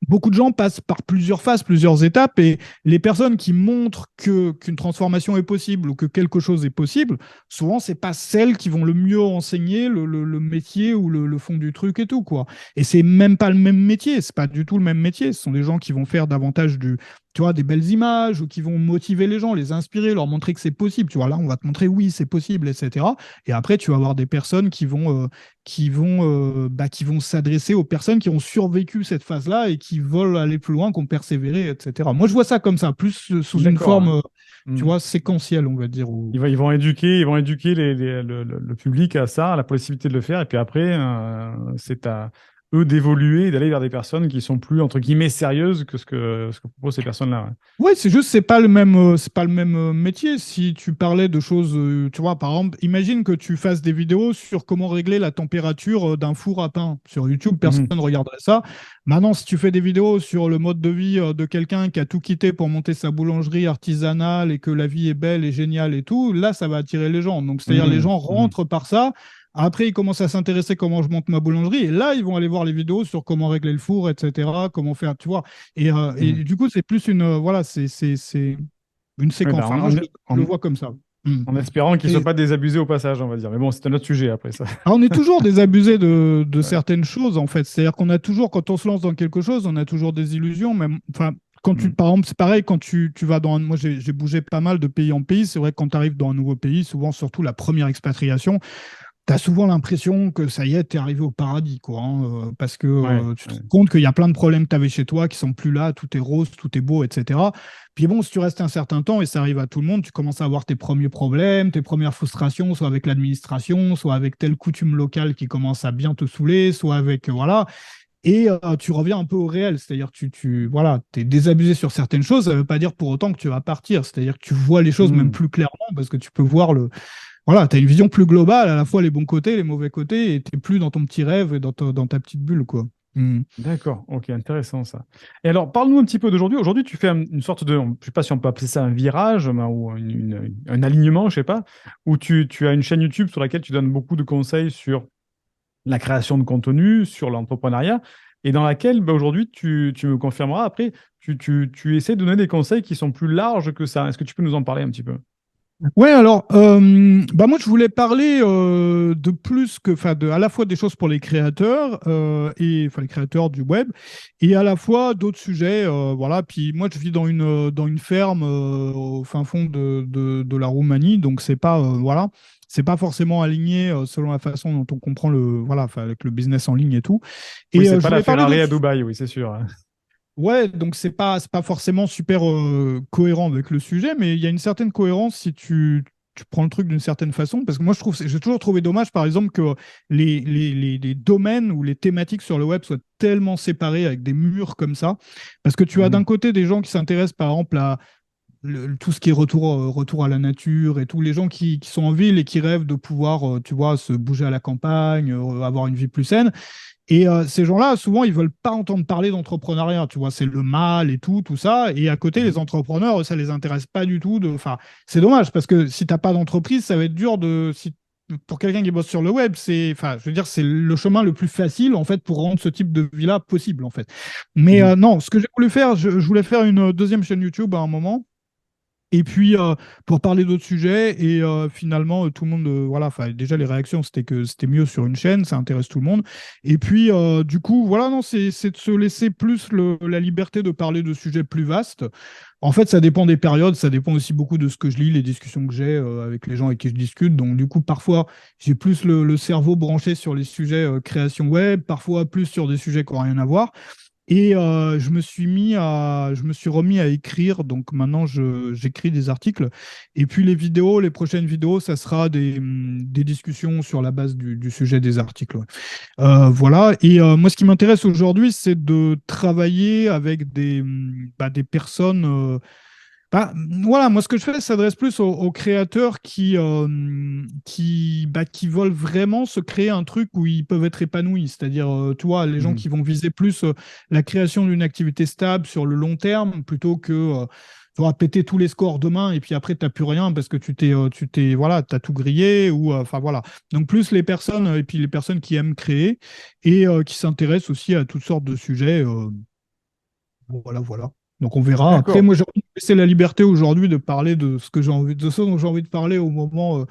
beaucoup de gens passent par plusieurs phases, plusieurs étapes, et les personnes qui montrent qu'une transformation est possible ou que quelque chose est possible, souvent, c'est pas celles qui vont le mieux enseigner le métier ou le fond du truc et tout, quoi. Et c'est même pas le même métier, c'est pas du tout le même métier. Ce sont des gens qui vont faire davantage tu vois, des belles images ou qui vont motiver les gens, les inspirer, leur montrer que c'est possible. Tu vois, là, on va te montrer oui, c'est possible, etc. Et après, tu vas avoir des personnes qui vont s'adresser aux personnes qui ont survécu cette phase-là et qui veulent aller plus loin, qui ont persévéré, etc. Moi, je vois ça comme ça, plus sous une D'accord, forme, ouais. tu Mhm. vois, séquentielle, on va dire. Ils vont éduquer le public à ça, à la possibilité de le faire. Et puis après, c'est à eux d'évoluer et d'aller vers des personnes qui sont plus, entre guillemets, sérieuses que ce que proposent ces personnes-là. Ouais. Ouais, c'est pas le même métier. Si tu parlais de choses, tu vois, par exemple, imagine que tu fasses des vidéos sur comment régler la température d'un four à pain. Sur YouTube, personne Mhm. ne regarderait ça. Maintenant, si tu fais des vidéos sur le mode de vie de quelqu'un qui a tout quitté pour monter sa boulangerie artisanale et que la vie est belle et géniale et tout, là, ça va attirer les gens. Donc, c'est-à-dire les Mhm. gens Mhm. rentrent par ça. Après, ils commencent à s'intéresser comment je monte ma boulangerie. Et là, ils vont aller voir les vidéos sur comment régler le four, etc. Comment faire, tu vois. Et Mhm. du coup, c'est plus voilà, c'est une Oui, séquence. ben, Enfin, moi, je le vois comme ça. Mm. en espérant qu'ils ne soient Et pas désabusés au passage, on va dire. Mais bon, c'est un autre sujet après ça. on est toujours désabusé de Ouais. certaines choses, en fait. C'est-à-dire qu'on a toujours, quand on se lance dans quelque chose, on a toujours des illusions. Même, enfin, Mhm. par exemple, c'est pareil quand tu vas dans moi, j'ai bougé pas mal de pays en pays. C'est vrai que quand tu arrives dans un nouveau pays, souvent, surtout la première expatriation, tu as souvent l'impression que ça y est, tu es arrivé au paradis, quoi. Parce que Ouais, tu te ouais. rends compte qu'il y a plein de problèmes que tu avais chez toi qui sont plus là, tout est rose, tout est beau, etc. Puis bon, si tu restes un certain temps, et ça arrive à tout le monde, tu commences à avoir tes premiers problèmes, tes premières frustrations, soit avec l'administration, soit avec telle coutume locale qui commence à bien te saouler, soit avec, voilà. Et tu reviens un peu au réel, c'est-à-dire voilà, tu es désabusé sur certaines choses, ça ne veut pas dire pour autant que tu vas partir, c'est-à-dire que tu vois les choses même Mhm. plus clairement parce que tu peux voir voilà, tu as une vision plus globale, à la fois les bons côtés, les mauvais côtés, et tu n'es plus dans ton petit rêve et dans ta petite bulle, quoi. D'accord, ok, intéressant ça. Et alors, parle-nous un petit peu d'aujourd'hui. Aujourd'hui, tu fais une sorte de, je ne sais pas si on peut appeler ça un virage ou un alignement, je sais pas, où tu as une chaîne YouTube sur laquelle tu donnes beaucoup de conseils sur la création de contenu, sur l'entrepreneuriat, et dans laquelle, bah, aujourd'hui, tu me confirmeras après, tu essaies de donner des conseils qui sont plus larges que ça. Est-ce que tu peux nous en parler un petit peu? Ouais, alors, bah moi je voulais parler de plus que, enfin, à la fois des choses pour les créateurs et enfin les créateurs du web, et à la fois d'autres sujets, voilà. Puis moi je vis dans une ferme au fin fond de la Roumanie, donc c'est pas, voilà, c'est pas forcément aligné selon la façon dont on comprend le, voilà, enfin, avec le business en ligne et tout. Oui, Et c'est je pas la voulais parler Ferrari d'autres. à Dubaï, oui, c'est sûr. Ouais, donc c'est pas forcément super cohérent avec le sujet, mais il y a une certaine cohérence si tu prends le truc d'une certaine façon. Parce que moi, j'ai toujours trouvé dommage, par exemple, que les domaines ou les thématiques sur le web soient tellement séparés avec des murs comme ça. Parce que tu as d'un Mhm. côté des gens qui s'intéressent, par exemple, à tout ce qui est retour à la nature et tous les gens qui sont en ville et qui rêvent de pouvoir, tu vois, se bouger à la campagne, avoir une vie plus saine. Et ces gens-là, souvent, ils veulent pas entendre parler d'entrepreneuriat, tu vois, c'est le mal et tout ça. Et à côté, les Mhm. entrepreneurs, ça les intéresse pas du tout. Enfin, c'est dommage parce que si t'as pas d'entreprise, ça va être dur pour quelqu'un qui bosse sur le web, enfin, je veux dire, c'est le chemin le plus facile en fait pour rendre ce type de vie-là possible en fait. Mais Mhm. non, ce que j'ai voulu faire, je voulais faire une deuxième chaîne YouTube à un moment. Et puis, pour parler d'autres sujets, et finalement, tout le monde, voilà, enfin, déjà, les réactions, c'était que c'était mieux sur une chaîne, ça intéresse tout le monde. Et puis, du coup, voilà, non, c'est de se laisser plus la liberté de parler de sujets plus vastes. En fait, ça dépend des périodes, ça dépend aussi beaucoup de ce que je lis, les discussions que j'ai avec les gens avec qui je discute. Donc, du coup, parfois, j'ai plus le cerveau branché sur les sujets création web, parfois plus sur des sujets qui n'ont rien à voir. Et je me suis remis à écrire. Donc maintenant, j'écris des articles. Et puis les vidéos, les prochaines vidéos, ça sera des discussions sur la base du sujet des articles. Ouais. Voilà. Et moi, ce qui m'intéresse aujourd'hui, c'est de travailler avec des personnes. Bah, voilà, moi ce que je fais ça s'adresse plus aux créateurs qui veulent vraiment se créer un truc où ils peuvent être épanouis. C'est-à-dire, tu vois, les gens Mhm. qui vont viser plus la création d'une activité stable sur le long terme plutôt que tu vas péter tous les scores demain et puis après tu n'as plus rien parce que voilà, t'as tout grillé ou enfin voilà. Donc plus les personnes et puis les personnes qui aiment créer et qui s'intéressent aussi à toutes sortes de sujets. Voilà, voilà. Donc on verra. Après, D'accord. moi, j'ai envie de laisser la liberté aujourd'hui de parler de ce que j'ai envie, de ce dont j'ai envie de parler au moment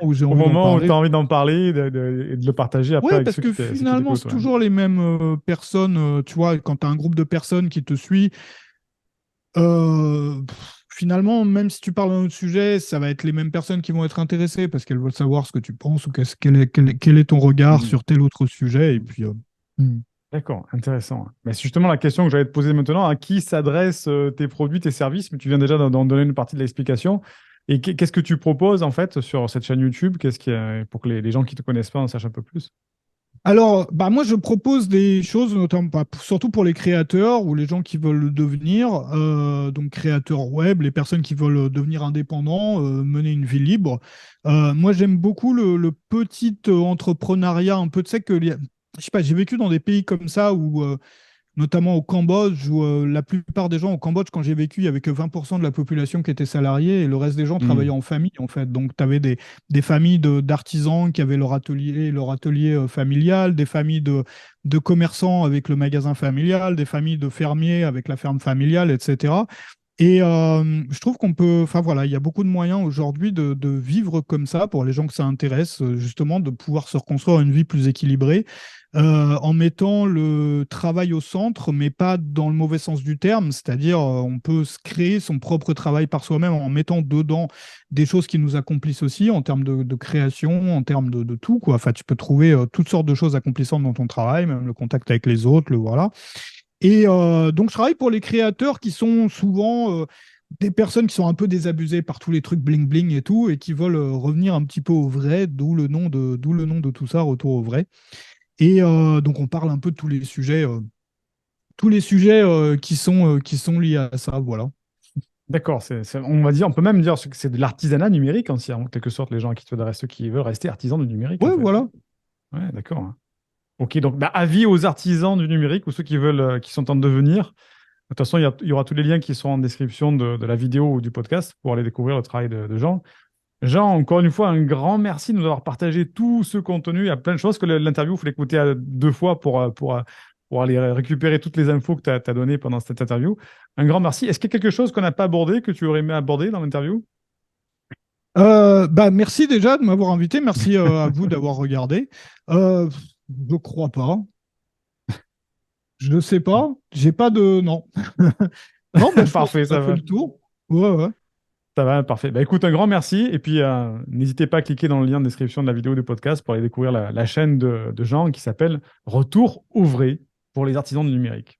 où j'ai Au envie d'en moment où tu parler. as envie d'en parler et de le partager après Ouais, avec parce que ceux qui finalement, t'écoutent. c'est Ouais. toujours les mêmes personnes. Tu vois, quand tu as un groupe de personnes qui te suit, finalement, même si tu parles d'un autre sujet, ça va être les mêmes personnes qui vont être intéressées parce qu'elles veulent savoir ce que tu penses ou quel est ton regard Mhm. sur tel autre sujet. Et puis, hmm. D'accord, intéressant. Mais c'est justement la question que j'allais te poser maintenant, à qui s'adressent tes produits, tes services, mais tu viens déjà d'en donner une partie de l'explication. Et qu'est-ce que tu proposes en fait sur cette chaîne YouTube? Pour que les gens qui ne te connaissent pas en sachent un peu plus? Alors, bah moi, je propose des choses, notamment, surtout pour les créateurs ou les gens qui veulent le devenir, donc créateurs web, les personnes qui veulent devenir indépendants, mener une vie libre. Moi, j'aime beaucoup le petit entrepreneuriat, un peu, tu sais, je sais pas, j'ai vécu dans des pays comme ça où notamment au Cambodge, où la plupart des gens au Cambodge, quand j'ai vécu, il n'y avait que 20% de la population qui était salariée et le reste des gens travaillaient Hmm. en famille, en fait. Donc, tu avais des familles d'artisans qui avaient leur atelier familial, des familles de commerçants avec le magasin familial, des familles de fermiers avec la ferme familiale, etc. Et je trouve qu'on peut, enfin voilà, il y a beaucoup de moyens aujourd'hui de vivre comme ça pour les gens que ça intéresse, justement, de pouvoir se reconstruire une vie plus équilibrée en mettant le travail au centre, mais pas dans le mauvais sens du terme, c'est-à-dire on peut se créer son propre travail par soi-même en mettant dedans des choses qui nous accomplissent aussi en termes de création, en termes de tout, quoi. Enfin, tu peux trouver toutes sortes de choses accomplissantes dans ton travail, même le contact avec les autres, voilà. Et donc, je travaille pour les créateurs qui sont souvent des personnes qui sont un peu désabusées par tous les trucs bling-bling et tout, et qui veulent revenir un petit peu au vrai, d'où le nom de tout ça, Retour au vrai. Et donc, on parle un peu de tous les sujets qui sont liés à ça, voilà. D'accord, on va dire, on peut même dire que c'est de l'artisanat numérique, en quelque sorte, les gens à qui tu t'adresses, ceux qui veulent rester artisans du numérique, en Ouais, fait. voilà. Ouais, d'accord. Ok, donc bah, avis aux artisans du numérique ou ceux qui veulent, qui sont en devenir. De toute façon, il y aura tous les liens qui sont en description de la vidéo ou du podcast pour aller découvrir le travail de Jean. Jean, encore une fois, un grand merci de nous avoir partagé tout ce contenu. Il y a plein de choses que l'interview, il faut l'écouter deux fois pour aller récupérer toutes les infos que tu as données pendant cette interview. Un grand merci. Est-ce qu'il y a quelque chose qu'on n'a pas abordé, que tu aurais aimé aborder dans l'interview? Bah, merci déjà de m'avoir invité. Merci à vous d'avoir regardé. Euh, je crois pas. Je ne sais pas. J'ai pas de. Non. Non, bah, je pense Parfait, qu'on a ça fait va. le tour. Ouais, ouais. Ça va, parfait. Bah, écoute, un grand merci. Et puis, n'hésitez pas à cliquer dans le lien de description de la vidéo du podcast pour aller découvrir la chaîne de Jean qui s'appelle Retour ouvré pour les artisans du numérique.